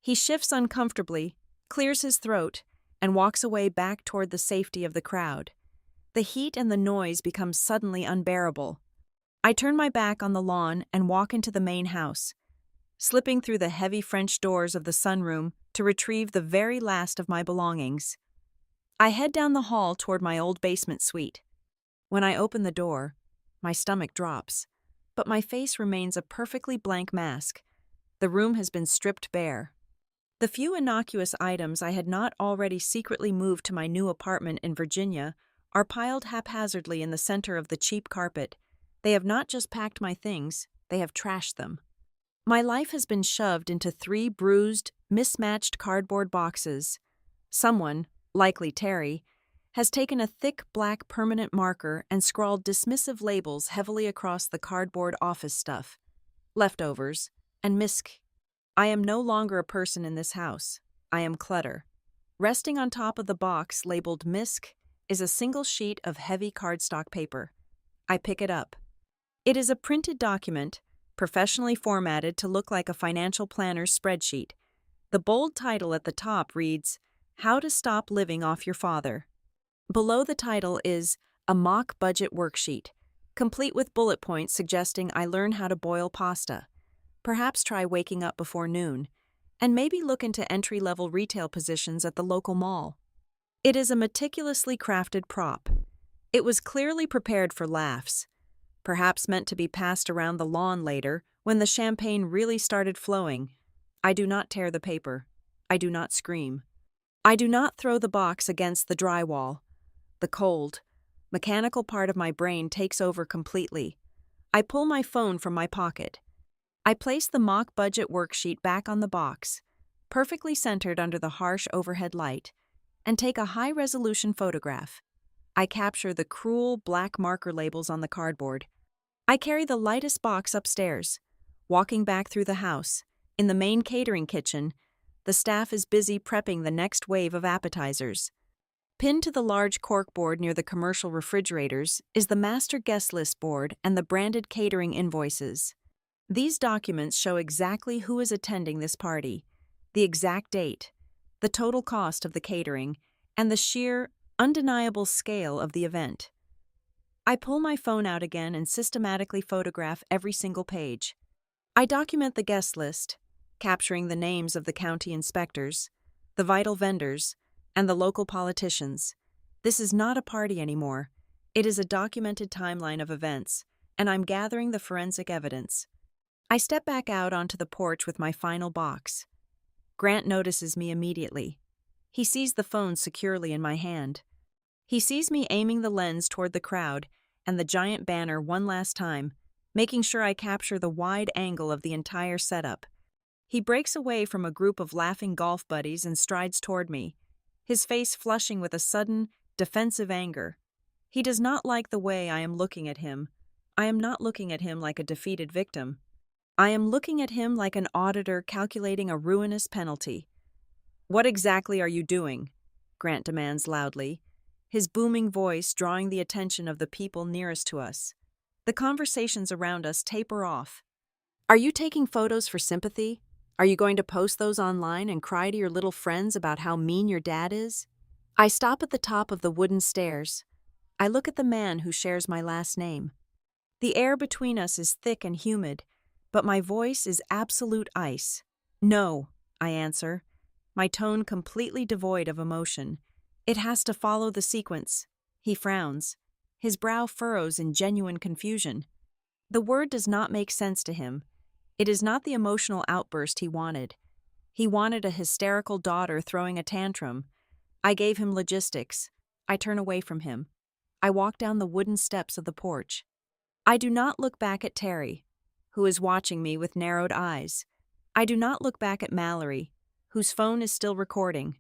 He shifts uncomfortably, clears his throat, and walks away back toward the safety of the crowd. The heat and the noise become suddenly unbearable. I turn my back on the lawn and walk into the main house, slipping through the heavy French doors of the sunroom to retrieve the very last of my belongings. I head down the hall toward my old basement suite. When I open the door, my stomach drops, but my face remains a perfectly blank mask. The room has been stripped bare. The few innocuous items I had not already secretly moved to my new apartment in Virginia are piled haphazardly in the center of the cheap carpet. They have not just packed my things, they have trashed them. My life has been shoved into 3 bruised, mismatched cardboard boxes. Someone, likely Terry, has taken a thick black permanent marker and scrawled dismissive labels heavily across the cardboard office stuff, leftovers, and misc. I am no longer a person in this house. I am clutter. Resting on top of the box labeled misc is a single sheet of heavy cardstock paper. I pick it up. It is a printed document, professionally formatted to look like a financial planner's spreadsheet. The bold title at the top reads, "How to Stop Living Off Your Father." Below the title is a mock budget worksheet, complete with bullet points suggesting I learn how to boil pasta, perhaps try waking up before noon, and maybe look into entry-level retail positions at the local mall. It is a meticulously crafted prop. It was clearly prepared for laughs, perhaps meant to be passed around the lawn later when the champagne really started flowing. I do not tear the paper. I do not scream. I do not throw the box against the drywall. The cold, mechanical part of my brain takes over completely. I pull my phone from my pocket. I place the mock budget worksheet back on the box, perfectly centered under the harsh overhead light, and take a high-resolution photograph. I capture the cruel black marker labels on the cardboard. I carry the lightest box upstairs. Walking back through the house, in the main catering kitchen, the staff is busy prepping the next wave of appetizers. Pinned to the large corkboard near the commercial refrigerators is the master guest list board and the branded catering invoices. These documents show exactly who is attending this party, the exact date, the total cost of the catering, and the sheer, undeniable scale of the event. I pull my phone out again and systematically photograph every single page. I document the guest list, capturing the names of the county inspectors, the vital vendors, and the local politicians. This is not a party anymore. It is a documented timeline of events, and I'm gathering the forensic evidence. I step back out onto the porch with my final box. Grant notices me immediately. He sees the phone securely in my hand. He sees me aiming the lens toward the crowd and the giant banner one last time, making sure I capture the wide angle of the entire setup. He breaks away from a group of laughing golf buddies and strides toward me, his face flushing with a sudden, defensive anger. He does not like the way I am looking at him. I am not looking at him like a defeated victim. I am looking at him like an auditor calculating a ruinous penalty. "What exactly are you doing?" Grant demands loudly, his booming voice drawing the attention of the people nearest to us. The conversations around us taper off. "Are you taking photos for sympathy? Are you going to post those online and cry to your little friends about how mean your dad is?" I stop at the top of the wooden stairs. I look at the man who shares my last name. The air between us is thick and humid, but my voice is absolute ice. "No," I answer, my tone completely devoid of emotion. "It has to follow the sequence." He frowns. His brow furrows in genuine confusion. The word does not make sense to him. It is not the emotional outburst he wanted. He wanted a hysterical daughter throwing a tantrum. I gave him logistics. I turn away from him. I walk down the wooden steps of the porch. I do not look back at Terry, who is watching me with narrowed eyes. I do not look back at Mallory, whose phone is still recording.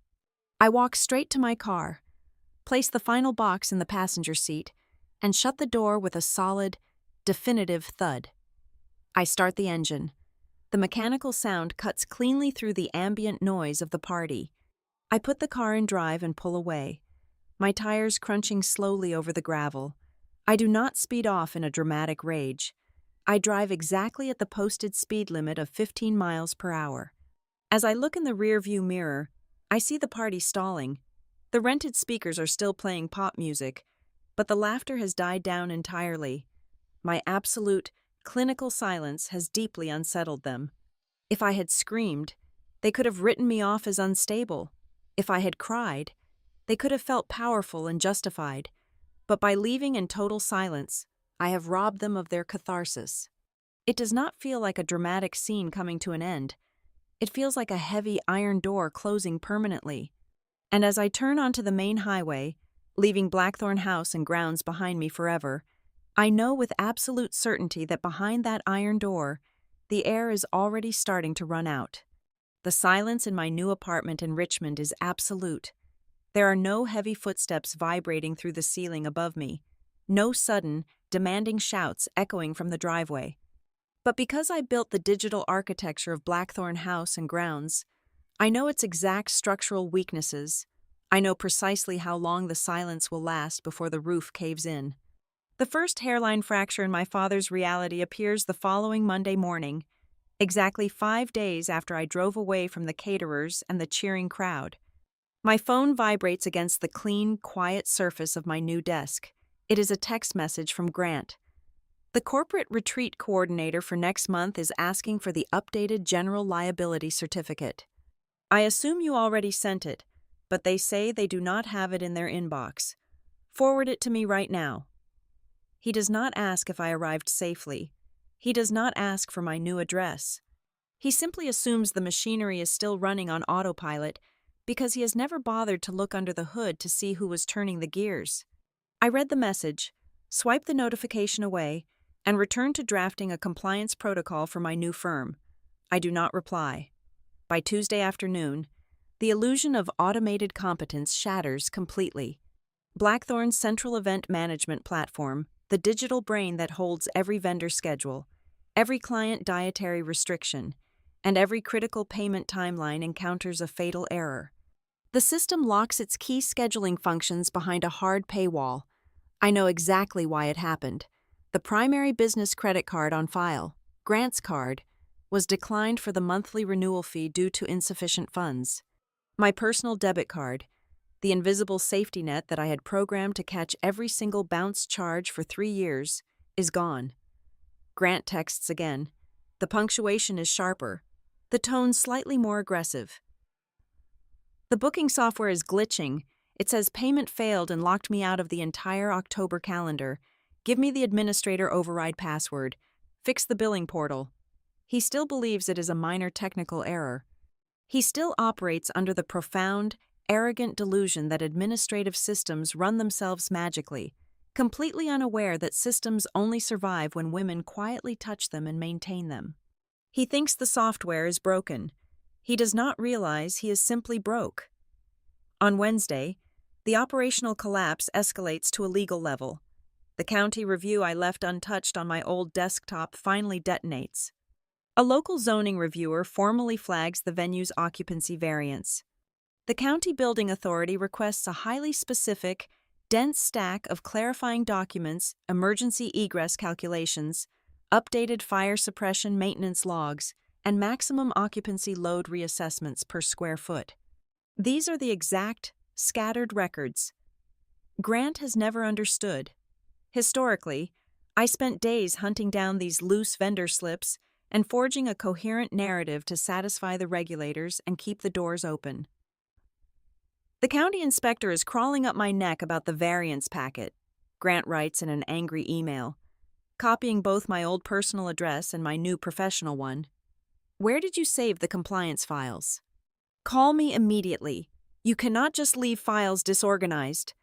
I walk straight to my car, place the final box in the passenger seat, and shut the door with a solid, definitive thud. I start the engine. The mechanical sound cuts cleanly through the ambient noise of the party. I put the car in drive and pull away, my tires crunching slowly over the gravel. I do not speed off in a dramatic rage. I drive exactly at the posted speed limit of 15 miles per hour. As I look in the rearview mirror, I see the party stalling. The rented speakers are still playing pop music, but the laughter has died down entirely. My absolute, clinical silence has deeply unsettled them. If I had screamed, they could have written me off as unstable. If I had cried, they could have felt powerful and justified. But by leaving in total silence, I have robbed them of their catharsis. It does not feel like a dramatic scene coming to an end. It feels like a heavy iron door closing permanently. And as I turn onto the main highway, leaving Blackthorn House and grounds behind me forever, I know with absolute certainty that behind that iron door, the air is already starting to run out. The silence in my new apartment in Richmond is absolute. There are no heavy footsteps vibrating through the ceiling above me, no sudden, demanding shouts echoing from the driveway. But because I built the digital architecture of Blackthorn House and grounds, I know its exact structural weaknesses. I know precisely how long the silence will last before the roof caves in. The first hairline fracture in my father's reality appears the following Monday morning, exactly 5 days after I drove away from the caterers and the cheering crowd. My phone vibrates against the clean, quiet surface of my new desk. It is a text message from Grant. The corporate retreat coordinator for next month is asking for the updated general liability certificate. I assume you already sent it, but they say they do not have it in their inbox. Forward it to me right now. He does not ask if I arrived safely. He does not ask for my new address. He simply assumes the machinery is still running on autopilot because he has never bothered to look under the hood to see who was turning the gears. I read the message, swiped the notification away, and returned to drafting a compliance protocol for my new firm. I do not reply. By Tuesday afternoon, the illusion of automated competence shatters completely. Blackthorn's central event management platform, the digital brain that holds every vendor schedule, every client dietary restriction, and every critical payment timeline encounters a fatal error. The system locks its key scheduling functions behind a hard paywall. I know exactly why it happened. The primary business credit card on file, Grant's card, was declined for the monthly renewal fee due to insufficient funds. My personal debit card, the invisible safety net that I had programmed to catch every single bounce charge for 3 years, is gone. Grant texts again. The punctuation is sharper, the tone slightly more aggressive. The booking software is glitching. It says payment failed and locked me out of the entire October calendar. Give me the administrator override password. Fix the billing portal. He still believes it is a minor technical error. He still operates under the profound, arrogant delusion that administrative systems run themselves magically, completely unaware that systems only survive when women quietly touch them and maintain them. He thinks the software is broken. He does not realize he is simply broke. On Wednesday, the operational collapse escalates to a legal level. The county review I left untouched on my old desktop finally detonates. A local zoning reviewer formally flags the venue's occupancy variance. The county building authority requests a highly specific, dense stack of clarifying documents, emergency egress calculations, updated fire suppression maintenance logs, and maximum occupancy load reassessments per square foot. These are the exact, scattered records. Grant has never understood. Historically, I spent days hunting down these loose vendor slips and forging a coherent narrative to satisfy the regulators and keep the doors open. The county inspector is crawling up my neck about the variance packet, Grant writes in an angry email, copying both my old personal address and my new professional one. Where did you save the compliance files? Call me immediately. You cannot just leave files disorganized.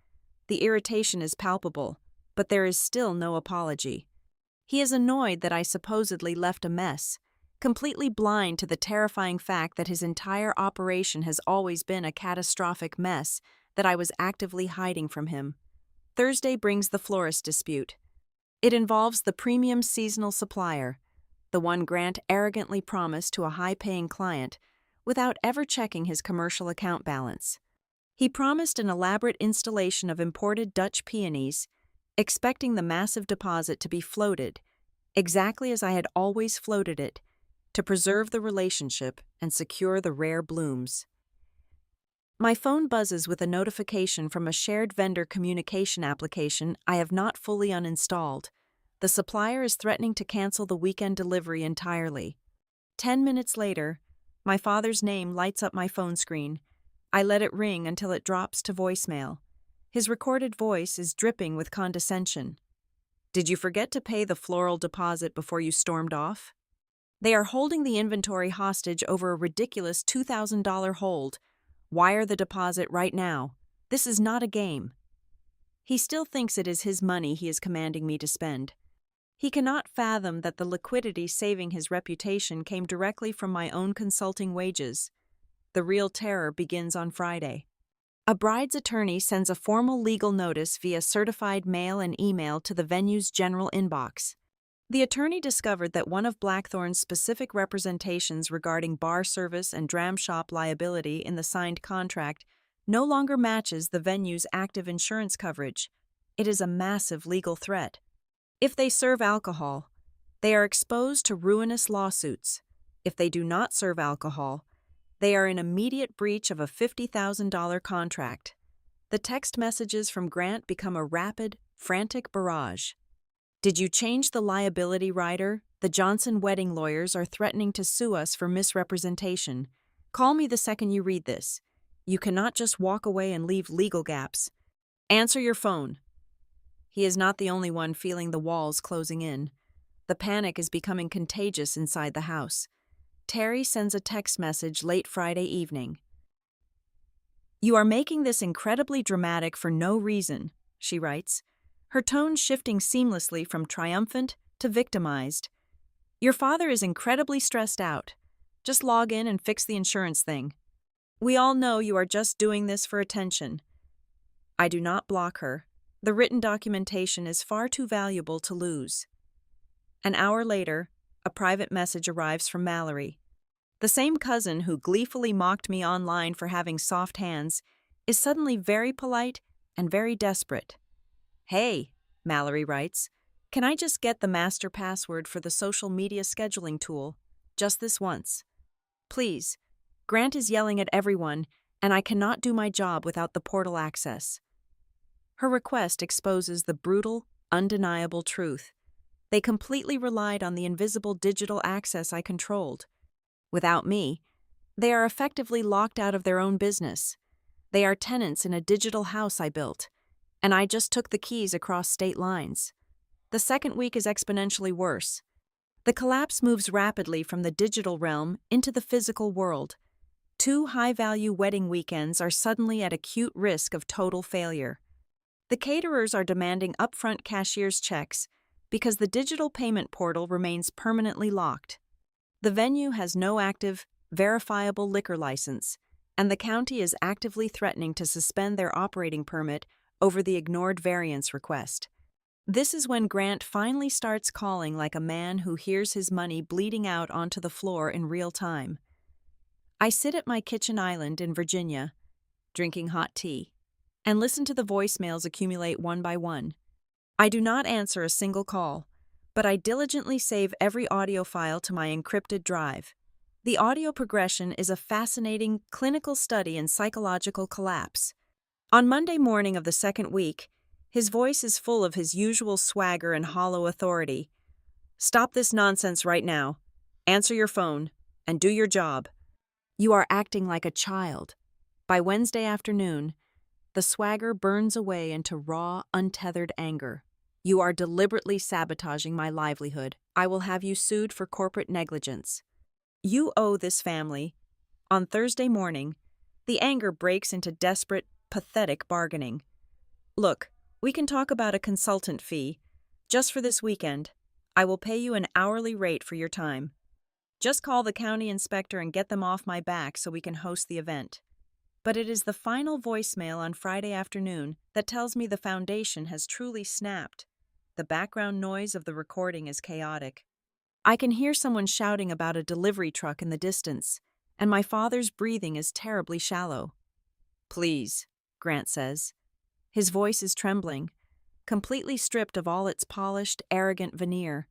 The irritation is palpable, but there is still no apology. He is annoyed that I supposedly left a mess, completely blind to the terrifying fact that his entire operation has always been a catastrophic mess that I was actively hiding from him. Thursday brings the florist dispute. It involves the premium seasonal supplier, the one Grant arrogantly promised to a high-paying client, without ever checking his commercial account balance. He promised an elaborate installation of imported Dutch peonies, expecting the massive deposit to be floated, exactly as I had always floated it, to preserve the relationship and secure the rare blooms. My phone buzzes with a notification from a shared vendor communication application I have not fully uninstalled. The supplier is threatening to cancel the weekend delivery entirely. 10 minutes later, my father's name lights up my phone screen. I let it ring until it drops to voicemail. His recorded voice is dripping with condescension. "Did you forget to pay the floral deposit before you stormed off? They are holding the inventory hostage over a ridiculous $2,000 hold. Wire the deposit right now. This is not a game." He still thinks it is his money he is commanding me to spend. He cannot fathom that the liquidity saving his reputation came directly from my own consulting wages. The real terror begins on Friday. A bride's attorney sends a formal legal notice via certified mail and email to the venue's general inbox. The attorney discovered that one of Blackthorn's specific representations regarding bar service and dram shop liability in the signed contract no longer matches the venue's active insurance coverage. It is a massive legal threat. If they serve alcohol, they are exposed to ruinous lawsuits. If they do not serve alcohol, they are in immediate breach of a $50,000 contract. The text messages from Grant become a rapid, frantic barrage. "Did you change the liability rider? The Johnson wedding lawyers are threatening to sue us for misrepresentation. Call me the second you read this. You cannot just walk away and leave legal gaps. Answer your phone." He is not the only one feeling the walls closing in. The panic is becoming contagious inside the house. Terry sends a text message late Friday evening. "You are making this incredibly dramatic for no reason," she writes, her tone shifting seamlessly from triumphant to victimized. "Your father is incredibly stressed out. Just log in and fix the insurance thing. We all know you are just doing this for attention." I do not block her. The written documentation is far too valuable to lose. An hour later, a private message arrives from Mallory. The same cousin who gleefully mocked me online for having soft hands is suddenly very polite and very desperate. "Hey," Mallory writes, "can I just get the master password for the social media scheduling tool? Just this once. Please. Grant is yelling at everyone, and I cannot do my job without the portal access." Her request exposes the brutal, undeniable truth. They completely relied on the invisible digital access I controlled. Without me, they are effectively locked out of their own business. They are tenants in a digital house I built, and I just took the keys across state lines. The second week is exponentially worse. The collapse moves rapidly from the digital realm into the physical world. 2 high-value wedding weekends are suddenly at acute risk of total failure. The caterers are demanding upfront cashier's checks because the digital payment portal remains permanently locked. The venue has no active, verifiable liquor license, and the county is actively threatening to suspend their operating permit over the ignored variance request. This is when Grant finally starts calling like a man who hears his money bleeding out onto the floor in real time. I sit at my kitchen island in Virginia, drinking hot tea, and listen to the voicemails accumulate one by one. I do not answer a single call, but I diligently save every audio file to my encrypted drive. The audio progression is a fascinating clinical study in psychological collapse. On Monday morning of the second week, his voice is full of his usual swagger and hollow authority. "Stop this nonsense right now. Answer your phone, and do your job. You are acting like a child." By Wednesday afternoon, the swagger burns away into raw, untethered anger. "You are deliberately sabotaging my livelihood. I will have you sued for corporate negligence. You owe this family." On Thursday morning, the anger breaks into desperate, pathetic bargaining. "Look, we can talk about a consultant fee. Just for this weekend, I will pay you an hourly rate for your time. Just call the county inspector and get them off my back so we can host the event." But it is the final voicemail on Friday afternoon that tells me the foundation has truly snapped. The background noise of the recording is chaotic. I can hear someone shouting about a delivery truck in the distance, and my father's breathing is terribly shallow. "Please," Grant says. His voice is trembling, completely stripped of all its polished, arrogant veneer.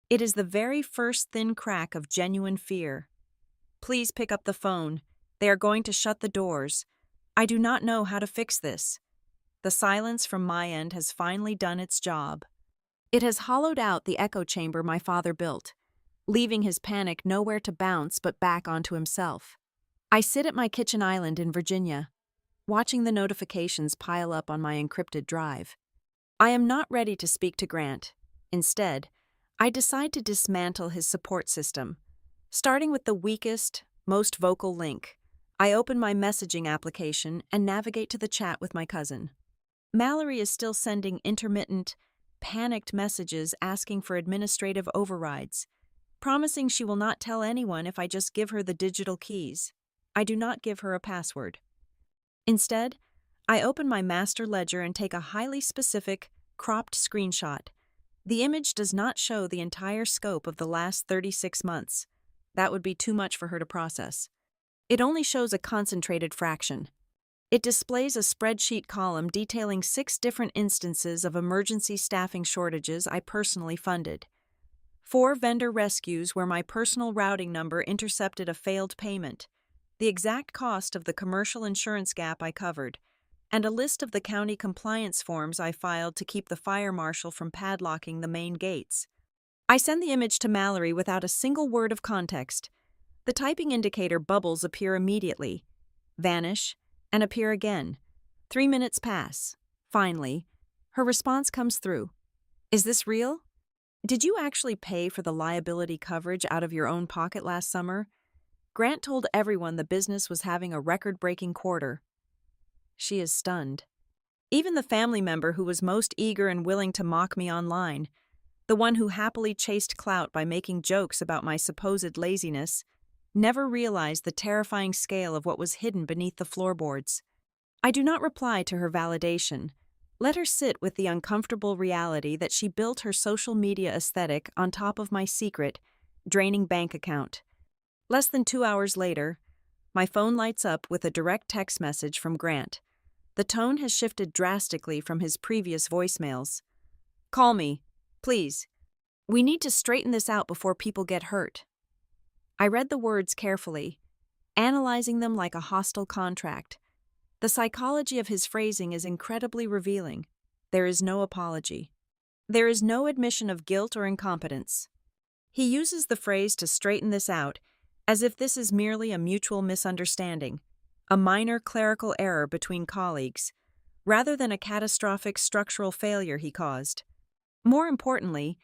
It is the very first thin crack of genuine fear. "Please pick up the phone. They are going to shut the doors. I do not know how to fix this." The silence from my end has finally done its job. It has hollowed out the echo chamber my father built, leaving his panic nowhere to bounce but back onto himself. I sit at my kitchen island in Virginia, watching the notifications pile up on my encrypted drive. I am not ready to speak to Grant. Instead, I decide to dismantle his support system. Starting with the weakest, most vocal link, I open my messaging application and navigate to the chat with my cousin. Mallory is still sending intermittent, panicked messages asking for administrative overrides, promising she will not tell anyone if I just give her the digital keys. I do not give her a password. Instead, I open my master ledger and take a highly specific, cropped screenshot. The image does not show the entire scope of the last 36 months. That would be too much for her to process. It only shows a concentrated fraction. It displays a spreadsheet column detailing 6 different instances of emergency staffing shortages I personally funded. 4 vendor rescues where my personal routing number intercepted a failed payment, the exact cost of the commercial insurance gap I covered, and a list of the county compliance forms I filed to keep the fire marshal from padlocking the main gates. I send the image to Mallory without a single word of context. The typing indicator bubbles appear immediately, vanish, and appear again. 3 minutes pass. Finally, her response comes through. "Is this real? Did you actually pay for the liability coverage out of your own pocket last summer?" Grant told everyone the business was having a record-breaking quarter. She is stunned. Even the family member who was most eager and willing to mock me online, the one who happily chased clout by making jokes about my supposed laziness, never realized the terrifying scale of what was hidden beneath the floorboards. I do not reply to her validation. Let her sit with the uncomfortable reality that she built her social media aesthetic on top of my secret, draining bank account. Less than 2 hours later, my phone lights up with a direct text message from Grant. The tone has shifted drastically from his previous voicemails. "Call me, please. We need to straighten this out before people get hurt." I read the words carefully, analyzing them like a hostile contract. The psychology of his phrasing is incredibly revealing. There is no apology. There is no admission of guilt or incompetence. He uses the phrase "to straighten this out" as if this is merely a mutual misunderstanding, a minor clerical error between colleagues, rather than a catastrophic structural failure he caused. More importantly,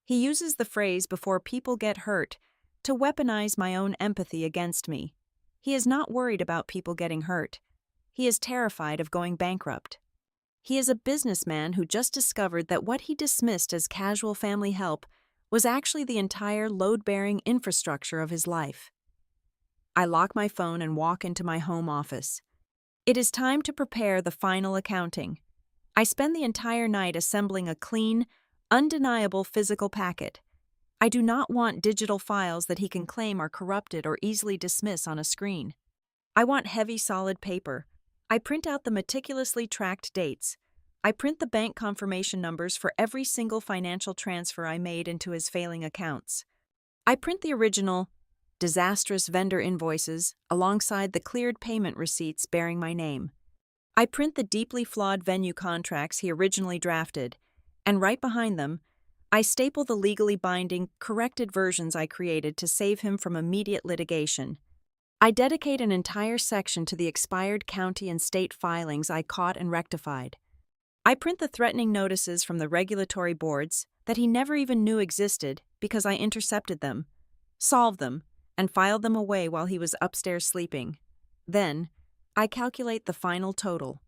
he uses the phrase "before people get hurt" to weaponize my own empathy against me. He is not worried about people getting hurt. He is terrified of going bankrupt. He is a businessman who just discovered that what he dismissed as casual family help was actually the entire load-bearing infrastructure of his life. I lock my phone and walk into my home office. It is time to prepare the final accounting. I spend the entire night assembling a clean, undeniable physical packet. I do not want digital files that he can claim are corrupted or easily dismiss on a screen. I want heavy, solid paper. I print out the meticulously tracked dates. I print the bank confirmation numbers for every single financial transfer I made into his failing accounts. I print the original, disastrous vendor invoices alongside the cleared payment receipts bearing my name. I print the deeply flawed venue contracts he originally drafted, and right behind them, I staple the legally binding, corrected versions I created to save him from immediate litigation. I dedicate an entire section to the expired county and state filings I caught and rectified. I print the threatening notices from the regulatory boards that he never even knew existed because I intercepted them, solved them, and filed them away while he was upstairs sleeping. Then, I calculate the final total.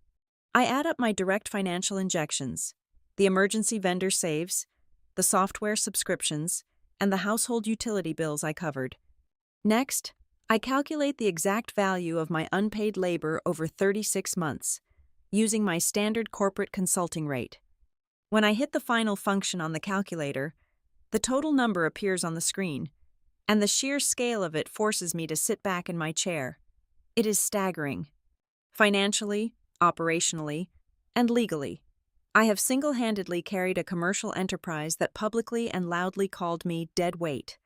I add up my direct financial injections, the emergency vendor saves, the software subscriptions, and the household utility bills I covered. Next, I calculate the exact value of my unpaid labor over 36 months, using my standard corporate consulting rate. When I hit the final function on the calculator, the total number appears on the screen, and the sheer scale of it forces me to sit back in my chair. It is staggering. Financially, operationally, and legally. I have single-handedly carried a commercial enterprise that publicly and loudly called me dead weight.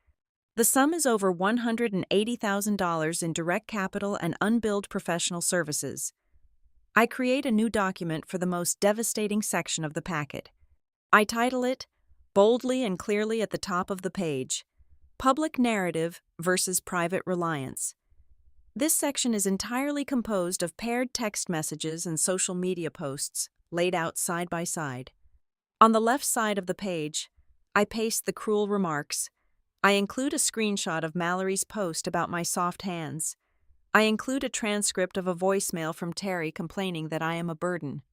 The sum is over $180,000 in direct capital and unbilled professional services. I create a new document for the most devastating section of the packet. I title it, boldly and clearly at the top of the page, Public Narrative versus Private Reliance. This section is entirely composed of paired text messages and social media posts laid out side by side. On the left side of the page, I paste the cruel remarks. I include a screenshot of Mallory's post about my soft hands. I include a transcript of a voicemail from Terry complaining that I am a burden.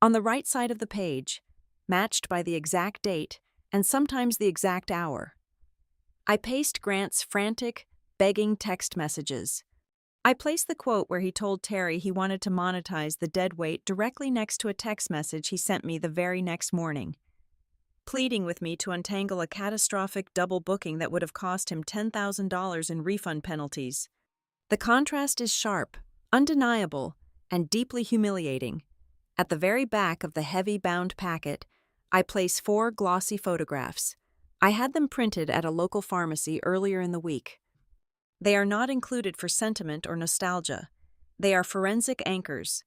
On the right side of the page, matched by the exact date and sometimes the exact hour, I paste Grant's frantic, begging text messages. I place the quote where he told Terry he wanted to monetize the dead weight directly next to a text message he sent me the very next morning, pleading with me to untangle a catastrophic double booking that would have cost him $10,000 in refund penalties. The contrast is sharp, undeniable, and deeply humiliating. At the very back of the heavy bound packet, I place 4 glossy photographs. I had them printed at a local pharmacy earlier in the week. They are not included for sentiment or nostalgia. They are forensic anchors.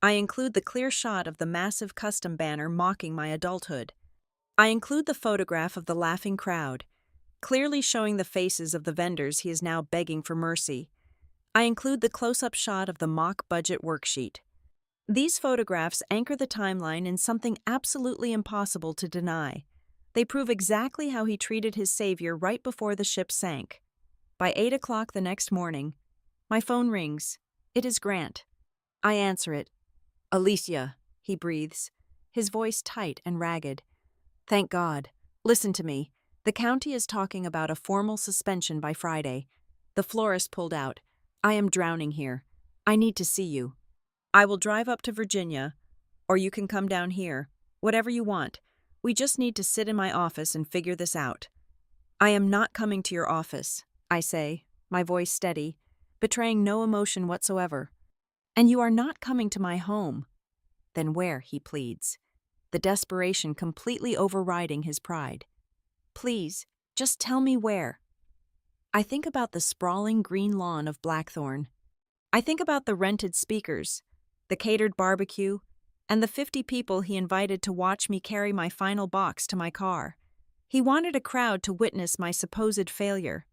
I include the clear shot of the massive custom banner mocking my adulthood. I include the photograph of the laughing crowd, clearly showing the faces of the vendors he is now begging for mercy. I include the close-up shot of the mock budget worksheet. These photographs anchor the timeline in something absolutely impossible to deny. They prove exactly how he treated his savior right before the ship sank. By 8 o'clock the next morning, my phone rings. It is Grant. I answer it. "Alicia," he breathes, his voice tight and ragged. "Thank God. Listen to me. The county is talking about a formal suspension by Friday. The florist pulled out. I am drowning here. I need to see you. I will drive up to Virginia, or you can come down here. Whatever you want. We just need to sit in my office and figure this out." "I am not coming to your office," I say, my voice steady, betraying no emotion whatsoever. "And you are not coming to my home." "Then where?" he pleads, the desperation completely overriding his pride. "Please, just tell me where." I think about the sprawling green lawn of Blackthorn. I think about the rented speakers, the catered barbecue, and the 50 people he invited to watch me carry my final box to my car. He wanted a crowd to witness my supposed failure.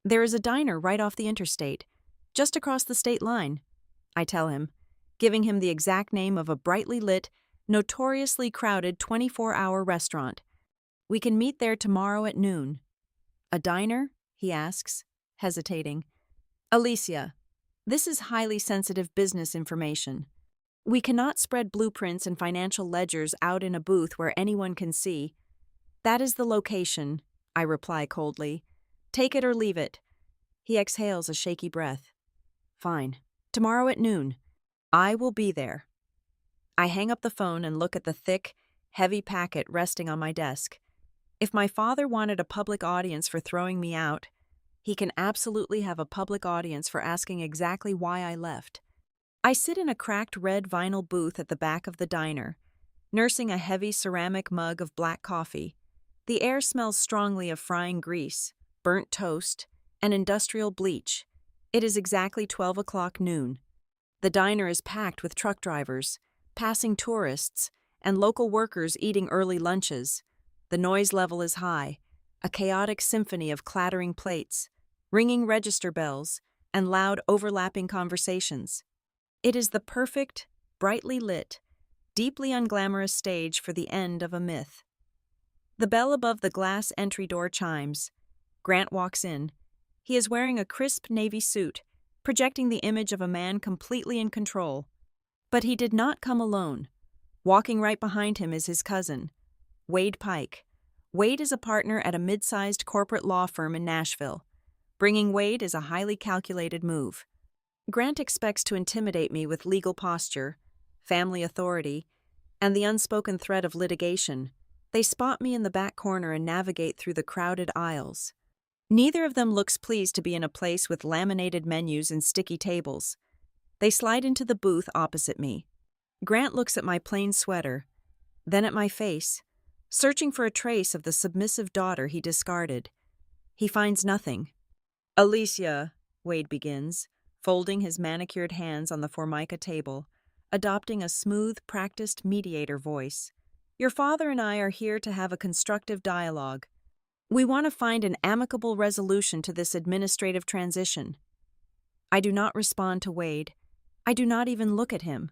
"There is a diner right off the interstate, just across the state line," I tell him, giving him the exact name of a brightly lit, notoriously crowded 24-hour restaurant. "We can meet there tomorrow at noon." "A diner?" he asks, hesitating. "Alicia, this is highly sensitive business information. We cannot spread blueprints and financial ledgers out in a booth where anyone can see." "That is the location," I reply coldly. "Take it or leave it." He exhales a shaky breath. "Fine. Tomorrow at noon. I will be there." I hang up the phone and look at the thick, heavy packet resting on my desk. If my father wanted a public audience for throwing me out, he can absolutely have a public audience for asking exactly why I left. I sit in a cracked red vinyl booth at the back of the diner, nursing a heavy ceramic mug of black coffee. The air smells strongly of frying grease, burnt toast, and industrial bleach. It is exactly 12 o'clock noon. The diner is packed with truck drivers, passing tourists, and local workers eating early lunches. The noise level is high, a chaotic symphony of clattering plates, ringing register bells, and loud overlapping conversations. It is the perfect, brightly lit, deeply unglamorous stage for the end of a myth. The bell above the glass entry door chimes. Grant walks in. He is wearing a crisp navy suit, projecting the image of a man completely in control. But he did not come alone. Walking right behind him is his cousin, Wade Pike. Wade is a partner at a mid-sized corporate law firm in Nashville. Bringing Wade is a highly calculated move. Grant expects to intimidate me with legal posture, family authority, and the unspoken threat of litigation. They spot me in the back corner and navigate through the crowded aisles. Neither of them looks pleased to be in a place with laminated menus and sticky tables. They slide into the booth opposite me. Grant looks at my plain sweater, then at my face, searching for a trace of the submissive daughter he discarded. He finds nothing. "Alicia," Wade begins, folding his manicured hands on the Formica table, adopting a smooth, practiced mediator voice. "Your father and I are here to have a constructive dialogue. We want to find an amicable resolution to this administrative transition." I do not respond to Wade. I do not even look at him.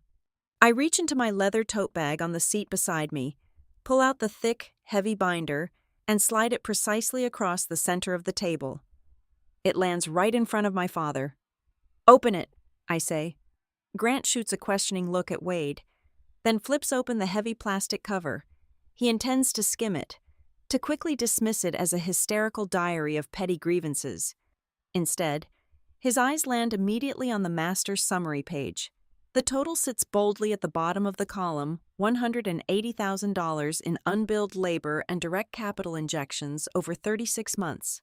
I reach into my leather tote bag on the seat beside me, pull out the thick, heavy binder, and slide it precisely across the center of the table. It lands right in front of my father. "Open it," I say. Grant shoots a questioning look at Wade, then flips open the heavy plastic cover. He intends to skim it, to quickly dismiss it as a hysterical diary of petty grievances. Instead, his eyes land immediately on the master's summary page. The total sits boldly at the bottom of the column, $180,000 in unbilled labor and direct capital injections over 36 months.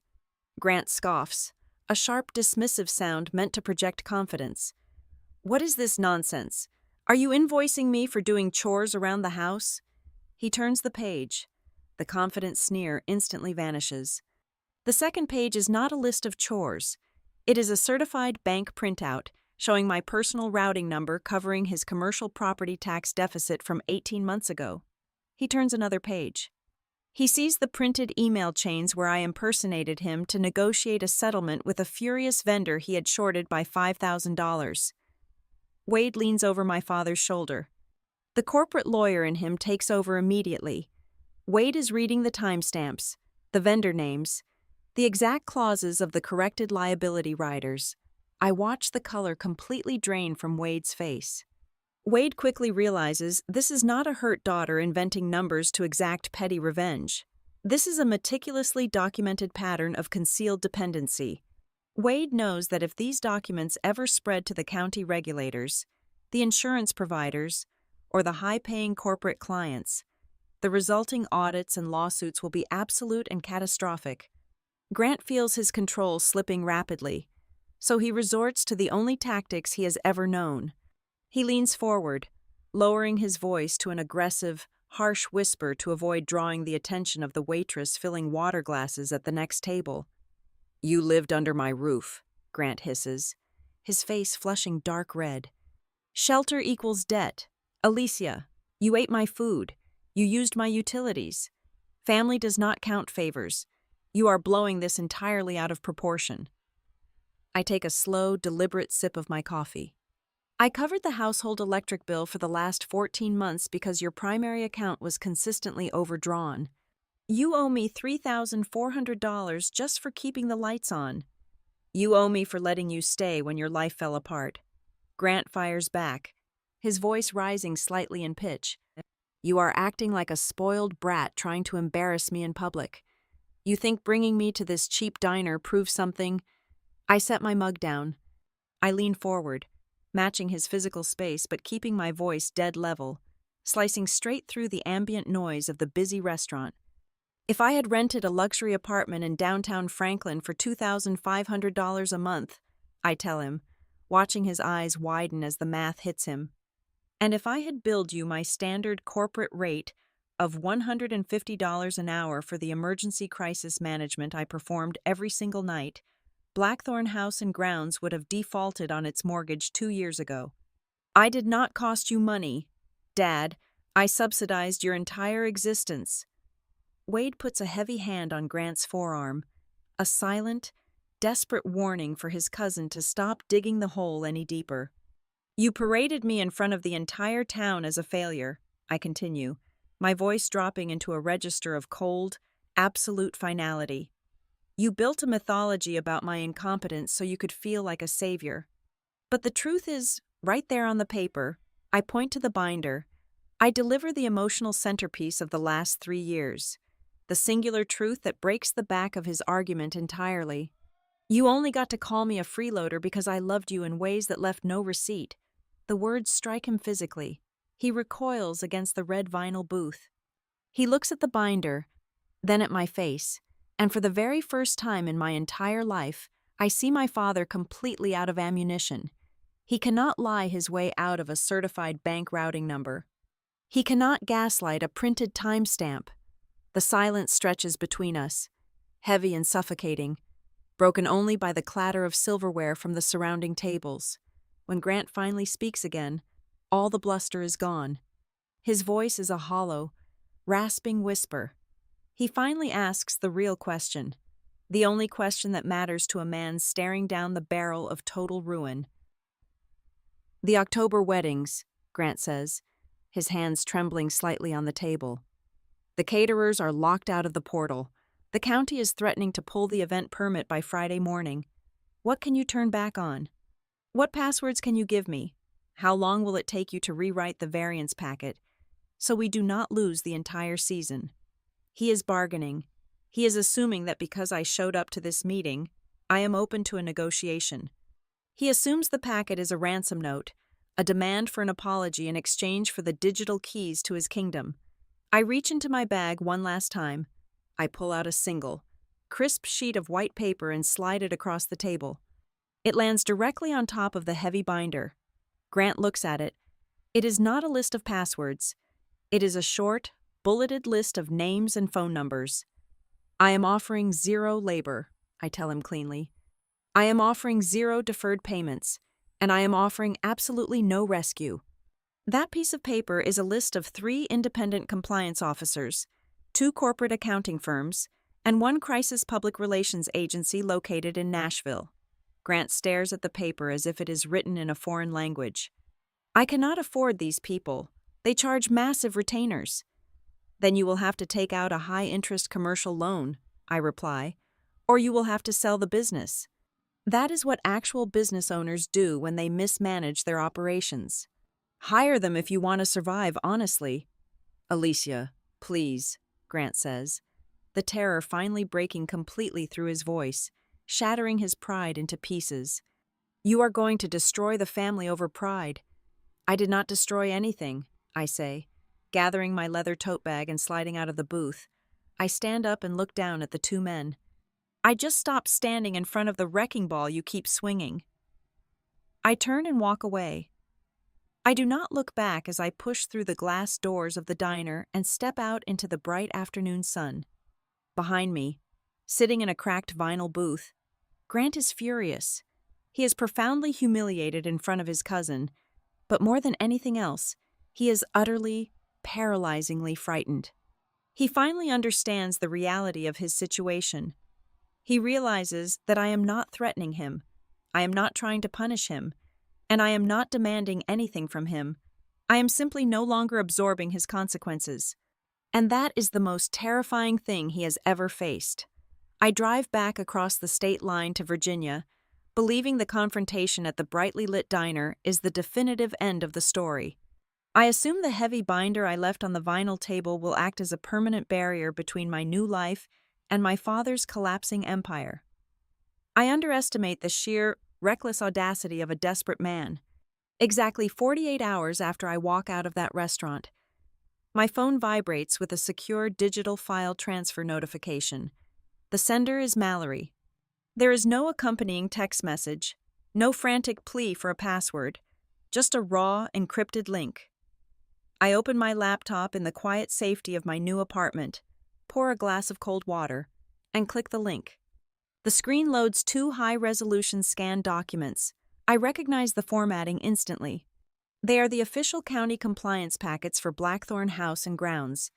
Grant scoffs, a sharp dismissive sound meant to project confidence. "What is this nonsense? Are you invoicing me for doing chores around the house?" He turns the page. The confident sneer instantly vanishes. The second page is not a list of chores. It is a certified bank printout showing my personal routing number covering his commercial property tax deficit from 18 months ago. He turns another page. He sees the printed email chains where I impersonated him to negotiate a settlement with a furious vendor he had shorted by $5,000. Wade leans over my father's shoulder. The corporate lawyer in him takes over immediately. Wade is reading the timestamps, the vendor names, the exact clauses of the corrected liability riders. I watch the color completely drain from Wade's face. Wade quickly realizes this is not a hurt daughter inventing numbers to exact petty revenge. This is a meticulously documented pattern of concealed dependency. Wade knows that if these documents ever spread to the county regulators, the insurance providers, or the high-paying corporate clients, the resulting audits and lawsuits will be absolute and catastrophic. Grant feels his control slipping rapidly, so he resorts to the only tactics he has ever known. He leans forward, lowering his voice to an aggressive, harsh whisper to avoid drawing the attention of the waitress filling water glasses at the next table. "You lived under my roof," Grant hisses, his face flushing dark red. "Shelter equals debt. Alicia, you ate my food. You used my utilities. Family does not count favors. You are blowing this entirely out of proportion." I take a slow, deliberate sip of my coffee. "I covered the household electric bill for the last 14 months because your primary account was consistently overdrawn. You owe me $3,400 just for keeping the lights on. You owe me for letting you stay when your life fell apart." Grant fires back, his voice rising slightly in pitch. "You are acting like a spoiled brat trying to embarrass me in public. You think bringing me to this cheap diner proves something?" I set my mug down. I lean forward, matching his physical space but keeping my voice dead level, slicing straight through the ambient noise of the busy restaurant. "If I had rented a luxury apartment in downtown Franklin for $2,500 a month," I tell him, watching his eyes widen as the math hits him, "and if I had billed you my standard corporate rate of $150 an hour for the emergency crisis management I performed every single night, Blackthorn House and Grounds would have defaulted on its mortgage 2 years ago. I did not cost you money. Dad, I subsidized your entire existence." Wade puts a heavy hand on Grant's forearm, a silent, desperate warning for his cousin to stop digging the hole any deeper. "You paraded me in front of the entire town as a failure," I continue, my voice dropping into a register of cold, absolute finality. "You built a mythology about my incompetence so you could feel like a savior. But the truth is, right there on the paper, I point to the binder. I deliver the emotional centerpiece of the last 3 years, the singular truth that breaks the back of his argument entirely. You only got to call me a freeloader because I loved you in ways that left no receipt." The words strike him physically. He recoils against the red vinyl booth. He looks at the binder, then at my face, And for the very first time in my entire life, I see my father completely out of ammunition. He cannot lie his way out of a certified bank routing number. He cannot gaslight a printed timestamp. The silence stretches between us, heavy and suffocating, broken only by the clatter of silverware from the surrounding tables. When Grant finally speaks again, all the bluster is gone. His voice is a hollow, rasping whisper. He finally asks the real question, the only question that matters to a man staring down the barrel of total ruin. "The October weddings," Grant says, his hands trembling slightly on the table. "The caterers are locked out of the portal. The county is threatening to pull the event permit by Friday morning. What can you turn back on? What passwords can you give me? How long will it take you to rewrite the variance packet so we do not lose the entire season?" He is bargaining. He is assuming that because I showed up to this meeting, I am open to a negotiation. He assumes the packet is a ransom note, a demand for an apology in exchange for the digital keys to his kingdom. I reach into my bag one last time. I pull out a single, crisp sheet of white paper and slide it across the table. It lands directly on top of the heavy binder. Grant looks at it. It is not a list of passwords. It is a short, bulleted list of names and phone numbers. "I am offering 0 labor," I tell him cleanly. "I am offering 0 deferred payments, and I am offering absolutely no rescue." That piece of paper is a list of 3 independent compliance officers, 2 corporate accounting firms, and 1 crisis public relations agency located in Nashville. Grant stares at the paper as if it is written in a foreign language. "I cannot afford these people. They charge massive retainers." "Then you will have to take out a high-interest commercial loan," I reply, "or you will have to sell the business." That is what actual business owners do when they mismanage their operations. Hire them if you want to survive honestly. "Alicia, please," Grant says, the terror finally breaking completely through his voice, shattering his pride into pieces. "You are going to destroy the family over pride." "I did not destroy anything," I say, gathering my leather tote bag and sliding out of the booth. I stand up and look down at the 2 men. "I just stopped standing in front of the wrecking ball you keep swinging." I turn and walk away. I do not look back as I push through the glass doors of the diner and step out into the bright afternoon sun. Behind me, sitting in a cracked vinyl booth, Grant is furious. He is profoundly humiliated in front of his cousin, but more than anything else, he is utterly, paralyzingly frightened. He finally understands the reality of his situation. He realizes that I am not threatening him, I am not trying to punish him, and I am not demanding anything from him. I am simply no longer absorbing his consequences. And that is the most terrifying thing he has ever faced. I drive back across the state line to Virginia, believing the confrontation at the brightly lit diner is the definitive end of the story. I assume the heavy binder I left on the vinyl table will act as a permanent barrier between my new life and my father's collapsing empire. I underestimate the sheer, reckless audacity of a desperate man. Exactly 48 hours after I walk out of that restaurant, my phone vibrates with a secure digital file transfer notification. The sender is Mallory. There is no accompanying text message, no frantic plea for a password, just a raw, encrypted link. I open my laptop in the quiet safety of my new apartment, pour a glass of cold water, and click the link. The screen loads 2 high-resolution scanned documents. I recognize the formatting instantly. They are the official county compliance packets for Blackthorn House and Grounds,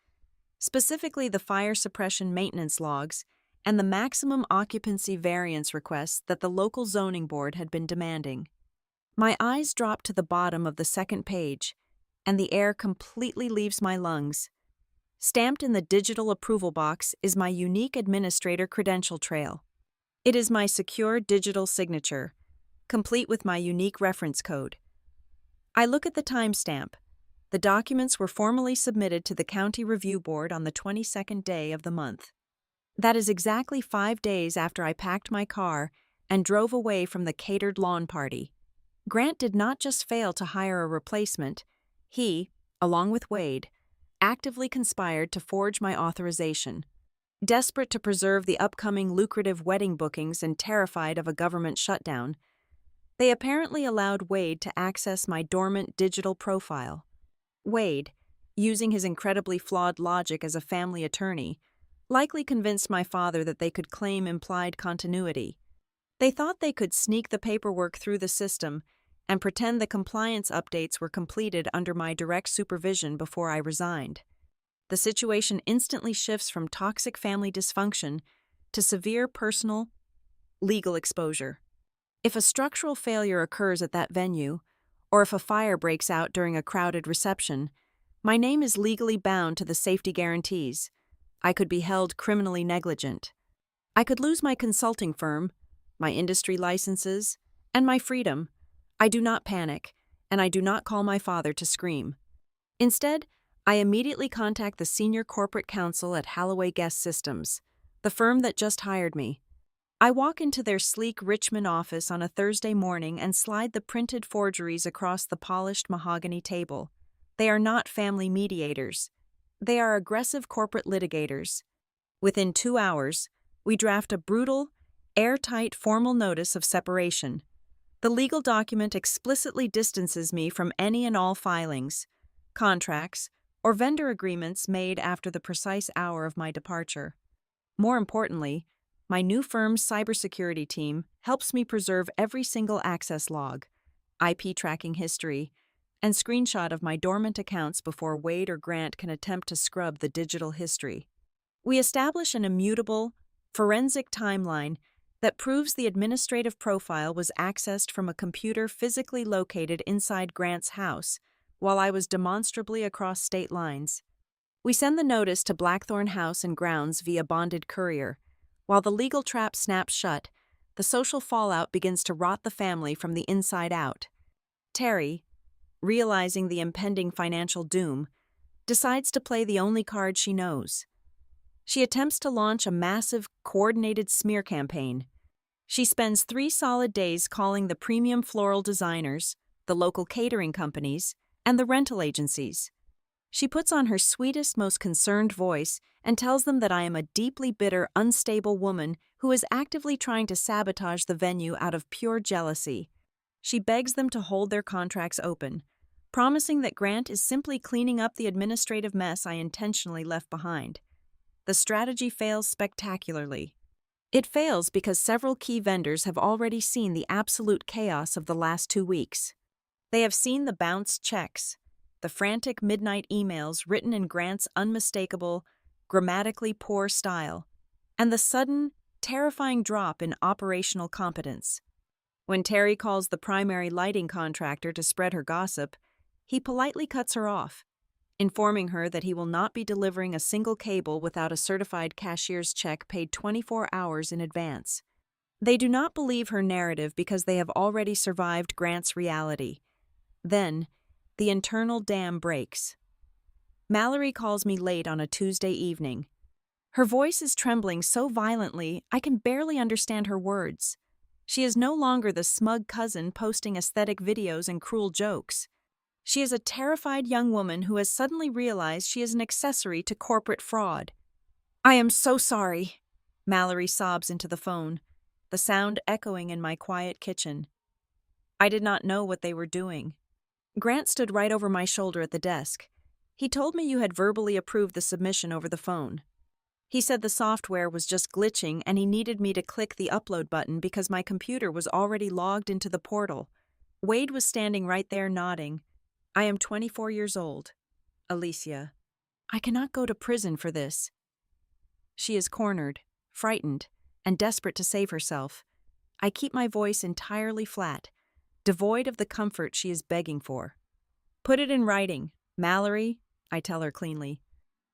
specifically the fire suppression maintenance logs and the maximum occupancy variance requests that the local zoning board had been demanding. My eyes drop to the bottom of the second page, and the air completely leaves my lungs. Stamped in the digital approval box is my unique administrator credential trail. It is my secure digital signature, complete with my unique reference code. I look at the timestamp. The documents were formally submitted to the County Review Board on the 22nd day of the month. That is exactly 5 days after I packed my car and drove away from the catered lawn party. Grant did not just fail to hire a replacement. He, along with Wade, actively conspired to forge my authorization. Desperate to preserve the upcoming lucrative wedding bookings and terrified of a government shutdown, they apparently allowed Wade to access my dormant digital profile. Wade, using his incredibly flawed logic as a family attorney, likely convinced my father that they could claim implied continuity. They thought they could sneak the paperwork through the system and pretend the compliance updates were completed under my direct supervision before I resigned. The situation instantly shifts from toxic family dysfunction to severe personal, legal exposure. If a structural failure occurs at that venue, or if a fire breaks out during a crowded reception, my name is legally bound to the safety guarantees. I could be held criminally negligent. I could lose my consulting firm, my industry licenses, and my freedom. I do not panic, and I do not call my father to scream. Instead, I immediately contact the senior corporate counsel at Halloway Guest Systems, the firm that just hired me. I walk into their sleek Richmond office on a Thursday morning and slide the printed forgeries across the polished mahogany table. They are not family mediators. They are aggressive corporate litigators. Within 2 hours, we draft a brutal, airtight formal notice of separation. The legal document explicitly distances me from any and all filings, contracts, or vendor agreements made after the precise hour of my departure. More importantly, my new firm's cybersecurity team helps me preserve every single access log, IP tracking history, and screenshot of my dormant accounts before Wade or Grant can attempt to scrub the digital history. We establish an immutable, forensic timeline that proves the administrative profile was accessed from a computer physically located inside Grant's house, while I was demonstrably across state lines. We send the notice to Blackthorn House and Grounds via bonded courier. While the legal trap snaps shut, the social fallout begins to rot the family from the inside out. Terry, realizing the impending financial doom, decides to play the only card she knows. She attempts to launch a massive, coordinated smear campaign. She spends 3 solid days calling the premium floral designers, the local catering companies, and the rental agencies. She puts on her sweetest, most concerned voice and tells them that I am a deeply bitter, unstable woman who is actively trying to sabotage the venue out of pure jealousy. She begs them to hold their contracts open, promising that Grant is simply cleaning up the administrative mess I intentionally left behind. The strategy fails spectacularly. It fails because several key vendors have already seen the absolute chaos of the last 2 weeks. They have seen the bounced checks, the frantic midnight emails written in Grant's unmistakable, grammatically poor style, and the sudden, terrifying drop in operational competence. When Terry calls the primary lighting contractor to spread her gossip, he politely cuts her off, informing her that he will not be delivering a single cable without a certified cashier's check paid 24 hours in advance. They do not believe her narrative because they have already survived Grant's reality. Then, the internal dam breaks. Mallory calls me late on a Tuesday evening. Her voice is trembling so violently I can barely understand her words. She is no longer the smug cousin posting aesthetic videos and cruel jokes. She is a terrified young woman who has suddenly realized she is an accessory to corporate fraud. "I am so sorry," Mallory sobs into the phone, the sound echoing in my quiet kitchen. I did not know what they were doing. Grant stood right over my shoulder at the desk. He told me you had verbally approved the submission over the phone. He said the software was just glitching and he needed me to click the upload button because my computer was already logged into the portal. Wade was standing right there nodding. "I am 24 years old. Alicia. I cannot go to prison for this." She is cornered, frightened, and desperate to save herself. I keep my voice entirely flat, devoid of the comfort she is begging for. "Put it in writing, Mallory," I tell her cleanly.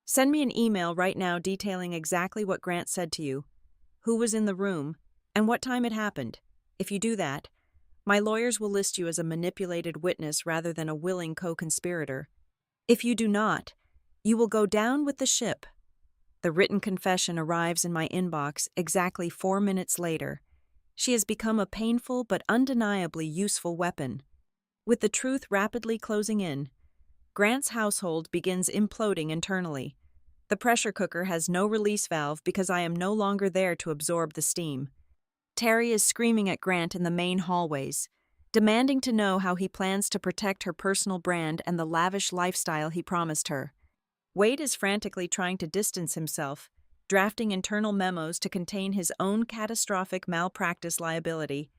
"Send me an email right now detailing exactly what Grant said to you, who was in the room, and what time it happened. If you do that, my lawyers will list you as a manipulated witness rather than a willing co-conspirator. If you do not, you will go down with the ship." The written confession arrives in my inbox exactly 4 minutes later. She has become a painful but undeniably useful weapon. With the truth rapidly closing in, Grant's household begins imploding internally. The pressure cooker has no release valve because I am no longer there to absorb the steam. Terry is screaming at Grant in the main hallways, demanding to know how he plans to protect her personal brand and the lavish lifestyle he promised her. Wade is frantically trying to distance himself, drafting internal memos to contain his own catastrophic malpractice liability.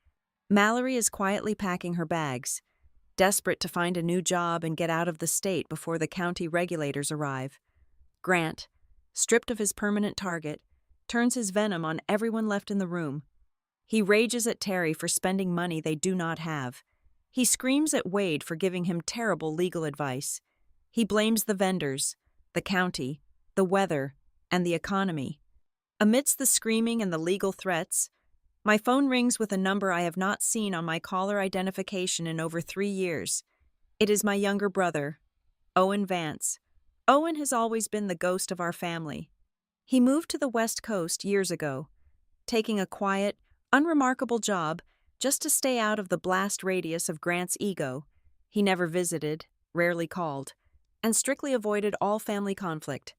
Mallory is quietly packing her bags, desperate to find a new job and get out of the state before the county regulators arrive. Grant, stripped of his permanent target, turns his venom on everyone left in the room. He rages at Terry for spending money they do not have. He screams at Wade for giving him terrible legal advice. He blames the vendors, the county, the weather, and the economy. Amidst the screaming and the legal threats, my phone rings with a number I have not seen on my caller identification in over 3 years. It is my younger brother, Owen Vance. Owen has always been the ghost of our family. He moved to the West Coast years ago, taking a quiet, unremarkable job just to stay out of the blast radius of Grant's ego. He never visited, rarely called, and strictly avoided all family conflict.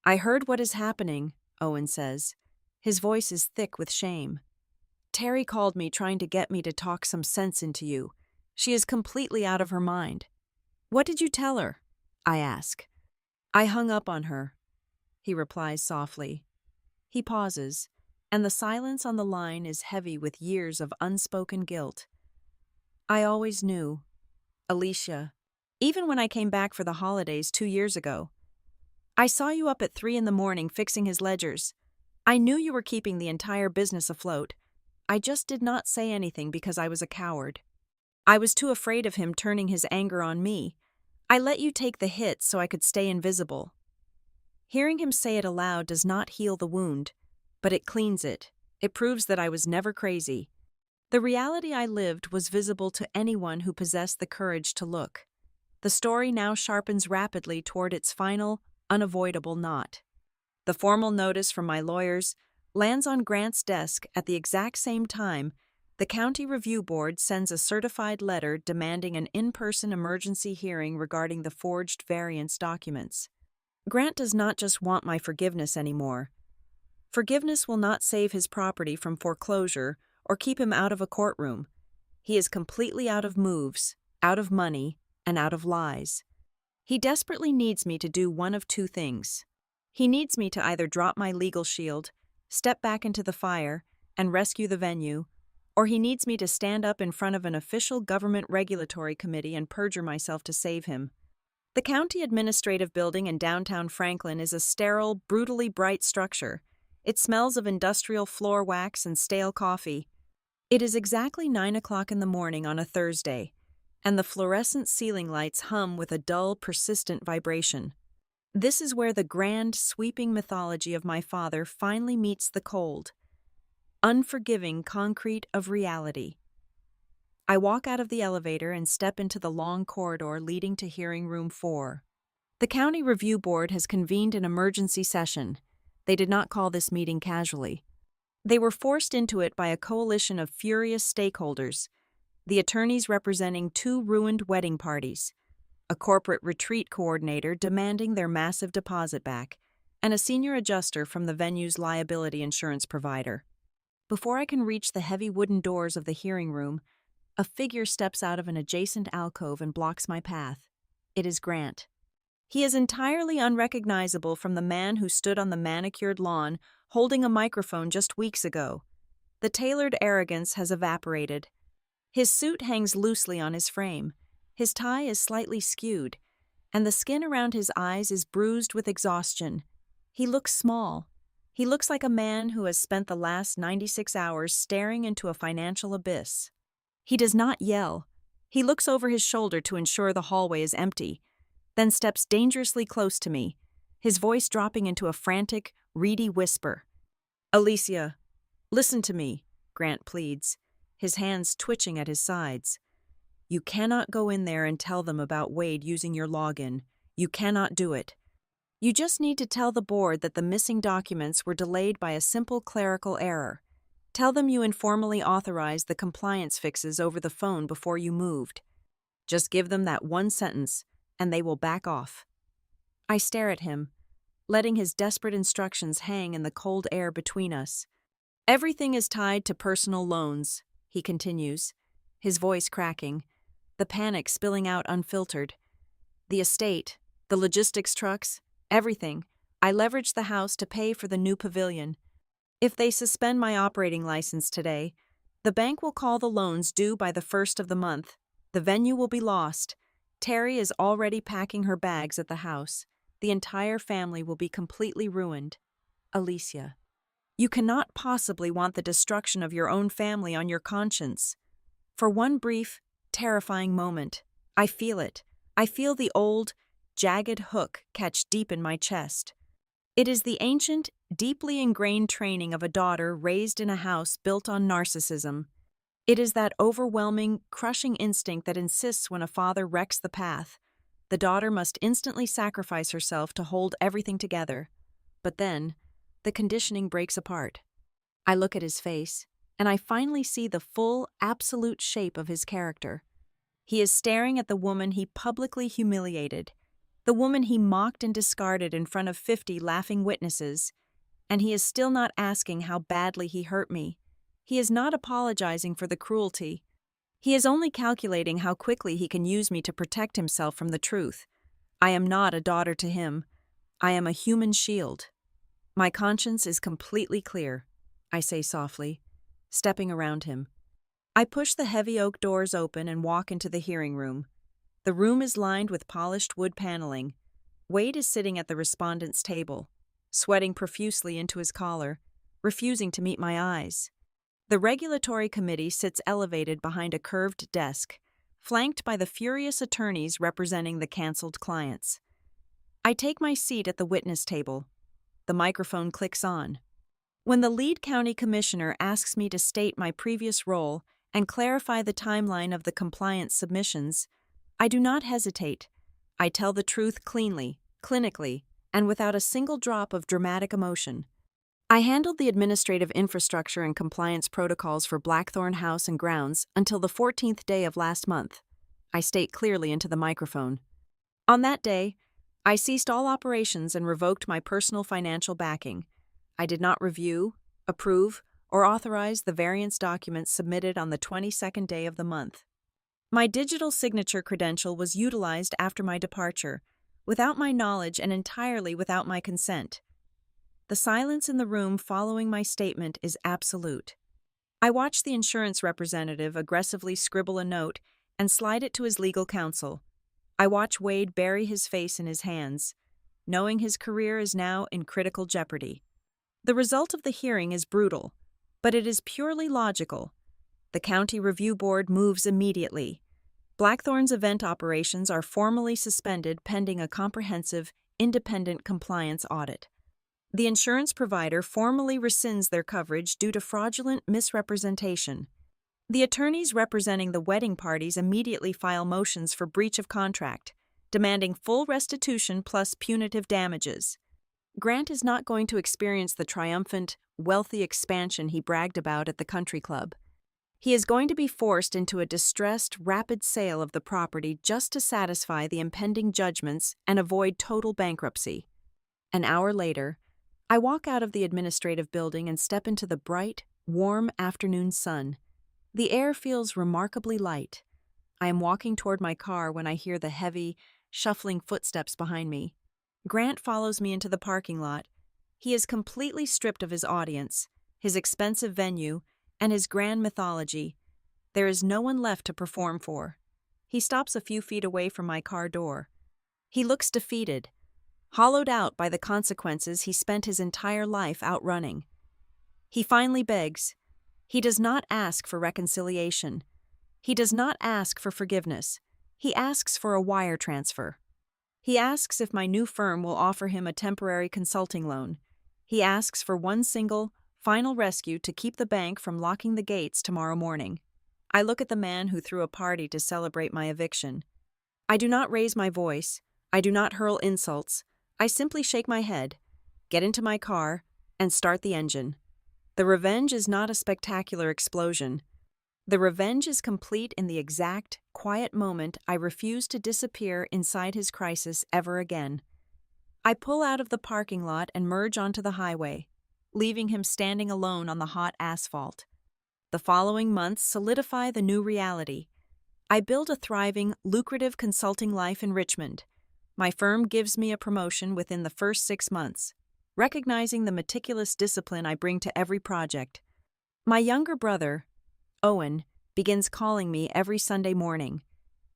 "I heard what is happening," Owen says. His voice is thick with shame. "Terry called me trying to get me to talk some sense into you. She is completely out of her mind." "What did you tell her?" I ask. "I hung up on her," he replies softly. He pauses, and the silence on the line is heavy with years of unspoken guilt. "I always knew. Alicia. Even when I came back for the holidays 2 years ago. I saw you up at 3 in the morning fixing his ledgers. I knew you were keeping the entire business afloat. I just did not say anything because I was a coward. I was too afraid of him turning his anger on me. I let you take the hit so I could stay invisible." Hearing him say it aloud does not heal the wound, but it cleans it. It proves that I was never crazy. The reality I lived was visible to anyone who possessed the courage to look. The story now sharpens rapidly toward its final, unavoidable knot. The formal notice from my lawyers lands on Grant's desk at the exact same time the County Review Board sends a certified letter demanding an in-person emergency hearing regarding the forged variance documents. Grant does not just want my forgiveness anymore. Forgiveness will not save his property from foreclosure or keep him out of a courtroom. He is completely out of moves, out of money, and out of lies. He desperately needs me to do one of 2 things. He needs me to either drop my legal shield, step back into the fire, and rescue the venue, or he needs me to stand up in front of an official government regulatory committee and perjure myself to save him. The county administrative building in downtown Franklin is a sterile, brutally bright structure. It smells of industrial floor wax and stale coffee. It is exactly 9 o'clock in the morning on a Thursday, and the fluorescent ceiling lights hum with a dull, persistent vibration. This is where the grand, sweeping mythology of my father finally meets the cold, unforgiving concrete of reality. I walk out of the elevator and step into the long corridor leading to hearing room 4. The County Review Board has convened an emergency session. They did not call this meeting casually. They were forced into it by a coalition of furious stakeholders, the attorneys representing 2 ruined wedding parties, a corporate retreat coordinator demanding their massive deposit back, and a senior adjuster from the venue's liability insurance provider. Before I can reach the heavy wooden doors of the hearing room, a figure steps out of an adjacent alcove and blocks my path. It is Grant. He is entirely unrecognizable from the man who stood on the manicured lawn holding a microphone just weeks ago. The tailored arrogance has evaporated. His suit hangs loosely on his frame, his tie is slightly skewed, and the skin around his eyes is bruised with exhaustion. He looks small. He looks like a man who has spent the last 96 hours staring into a financial abyss. He does not yell. He looks over his shoulder to ensure the hallway is empty, then steps dangerously close to me, his voice dropping into a frantic, reedy whisper. "Alicia, listen to me," Grant pleads, his hands twitching at his sides. "You cannot go in there and tell them about Wade using your login. You cannot do it. You just need to tell the board that the missing documents were delayed by a simple clerical error. Tell them you informally authorized the compliance fixes over the phone before you moved. Just give them that one sentence, and they will back off." I stare at him, letting his desperate instructions hang in the cold air between us. Everything is tied to personal loans, he continues, his voice cracking, the panic spilling out unfiltered. The estate, the logistics trucks, everything. I leverage the house to pay for the new pavilion. If they suspend my operating license today, the bank will call the loans due by the 1st of the month. The venue will be lost. Terry is already packing her bags at the house. The entire family will be completely ruined. Alicia. You cannot possibly want the destruction of your own family on your conscience. For one brief, terrifying moment, I feel it. I feel the old, jagged hook catch deep in my chest. It is the ancient, deeply ingrained training of a daughter raised in a house built on narcissism. It is that overwhelming, crushing instinct that insists when a father wrecks the path, the daughter must instantly sacrifice herself to hold everything together. But then, the conditioning breaks apart. I look at his face, and I finally see the full, absolute shape of his character. He is staring at the woman he publicly humiliated, the woman he mocked and discarded in front of 50 laughing witnesses, and he is still not asking how badly he hurt me. He is not apologizing for the cruelty. He is only calculating how quickly he can use me to protect himself from the truth. I am not a daughter to him. I am a human shield. My conscience is completely clear, I say softly, stepping around him. I push the heavy oak doors open and walk into the hearing room. The room is lined with polished wood paneling. Wade is sitting at the respondent's table, sweating profusely into his collar, refusing to meet my eyes. The regulatory committee sits elevated behind a curved desk, flanked by the furious attorneys representing the canceled clients. I take my seat at the witness table. The microphone clicks on. When the lead county commissioner asks me to state my previous role and clarify the timeline of the compliance submissions, I do not hesitate. I tell the truth cleanly, clinically, and without a single drop of dramatic emotion. I handled the administrative infrastructure and compliance protocols for Blackthorn House and Grounds until the 14th day of last month. I state clearly into the microphone. On that day, I ceased all operations and revoked my personal financial backing. I did not review, approve, or authorize the variance documents submitted on the 22nd day of the month. My digital signature credential was utilized after my departure, without my knowledge and entirely without my consent. The silence in the room following my statement is absolute. I watch the insurance representative aggressively scribble a note and slide it to his legal counsel. I watch Wade bury his face in his hands, knowing his career is now in critical jeopardy. The result of the hearing is brutal, but it is purely logical. The county review board moves immediately. Blackthorn's event operations are formally suspended pending a comprehensive, independent compliance audit. The insurance provider formally rescinds their coverage due to fraudulent misrepresentation. The attorneys representing the wedding parties immediately file motions for breach of contract, demanding full restitution plus punitive damages. Grant is not going to experience the triumphant, wealthy expansion he bragged about at the country club. He is going to be forced into a distressed, rapid sale of the property just to satisfy the impending judgments and avoid total bankruptcy. An hour later, I walk out of the administrative building and step into the bright, warm afternoon sun. The air feels remarkably light. I am walking toward my car when I hear the heavy, shuffling footsteps behind me. Grant follows me into the parking lot. He is completely stripped of his audience, his expensive venue, and his grand mythology. There is no one left to perform for. He stops a few feet away from my car door. He looks defeated, hollowed out by the consequences he spent his entire life outrunning. He finally begs. He does not ask for reconciliation. He does not ask for forgiveness. He asks for a wire transfer. He asks if my new firm will offer him a temporary consulting loan. He asks for one single, final rescue to keep the bank from locking the gates tomorrow morning. I look at the man who threw a party to celebrate my eviction. I do not raise my voice. I do not hurl insults. I simply shake my head, get into my car, and start the engine. The revenge is not a spectacular explosion. The revenge is complete in the exact, quiet moment I refuse to disappear inside his crisis ever again. I pull out of the parking lot and merge onto the highway, leaving him standing alone on the hot asphalt. The following months solidify the new reality. I build a thriving, lucrative consulting life in Richmond. My firm gives me a promotion within the first 6 months, recognizing the meticulous discipline I bring to every project. My younger brother, Owen, begins calling me every Sunday morning.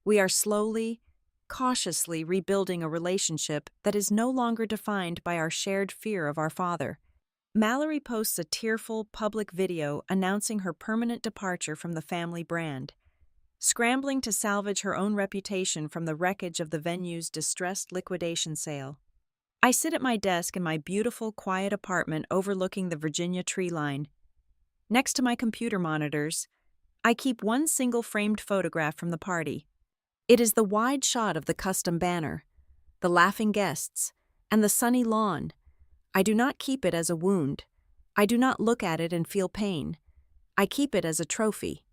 We are slowly, cautiously rebuilding a relationship that is no longer defined by our shared fear of our father. Mallory posts a tearful, public video announcing her permanent departure from the family brand, scrambling to salvage her own reputation from the wreckage of the venue's distressed liquidation sale. I sit at my desk in my beautiful, quiet apartment overlooking the Virginia tree line. Next to my computer monitors, I keep one single framed photograph from the party. It is the wide shot of the custom banner, the laughing guests, and the sunny lawn. I do not keep it as a wound. I do not look at it and feel pain. I keep it as a trophy.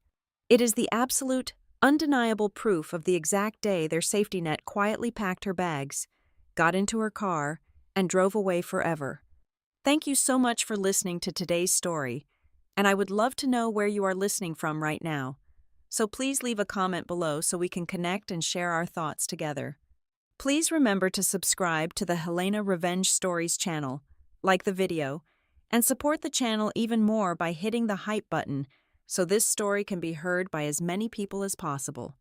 It is the absolute, undeniable proof of the exact day their safety net quietly packed her bags, got into her car, and drove away forever. Thank you so much for listening to today's story, and I would love to know where you are listening from right now. So please leave a comment below so we can connect and share our thoughts together. Please remember to subscribe to the Helena Revenge Stories channel, like the video, and support the channel even more by hitting the hype button so this story can be heard by as many people as possible.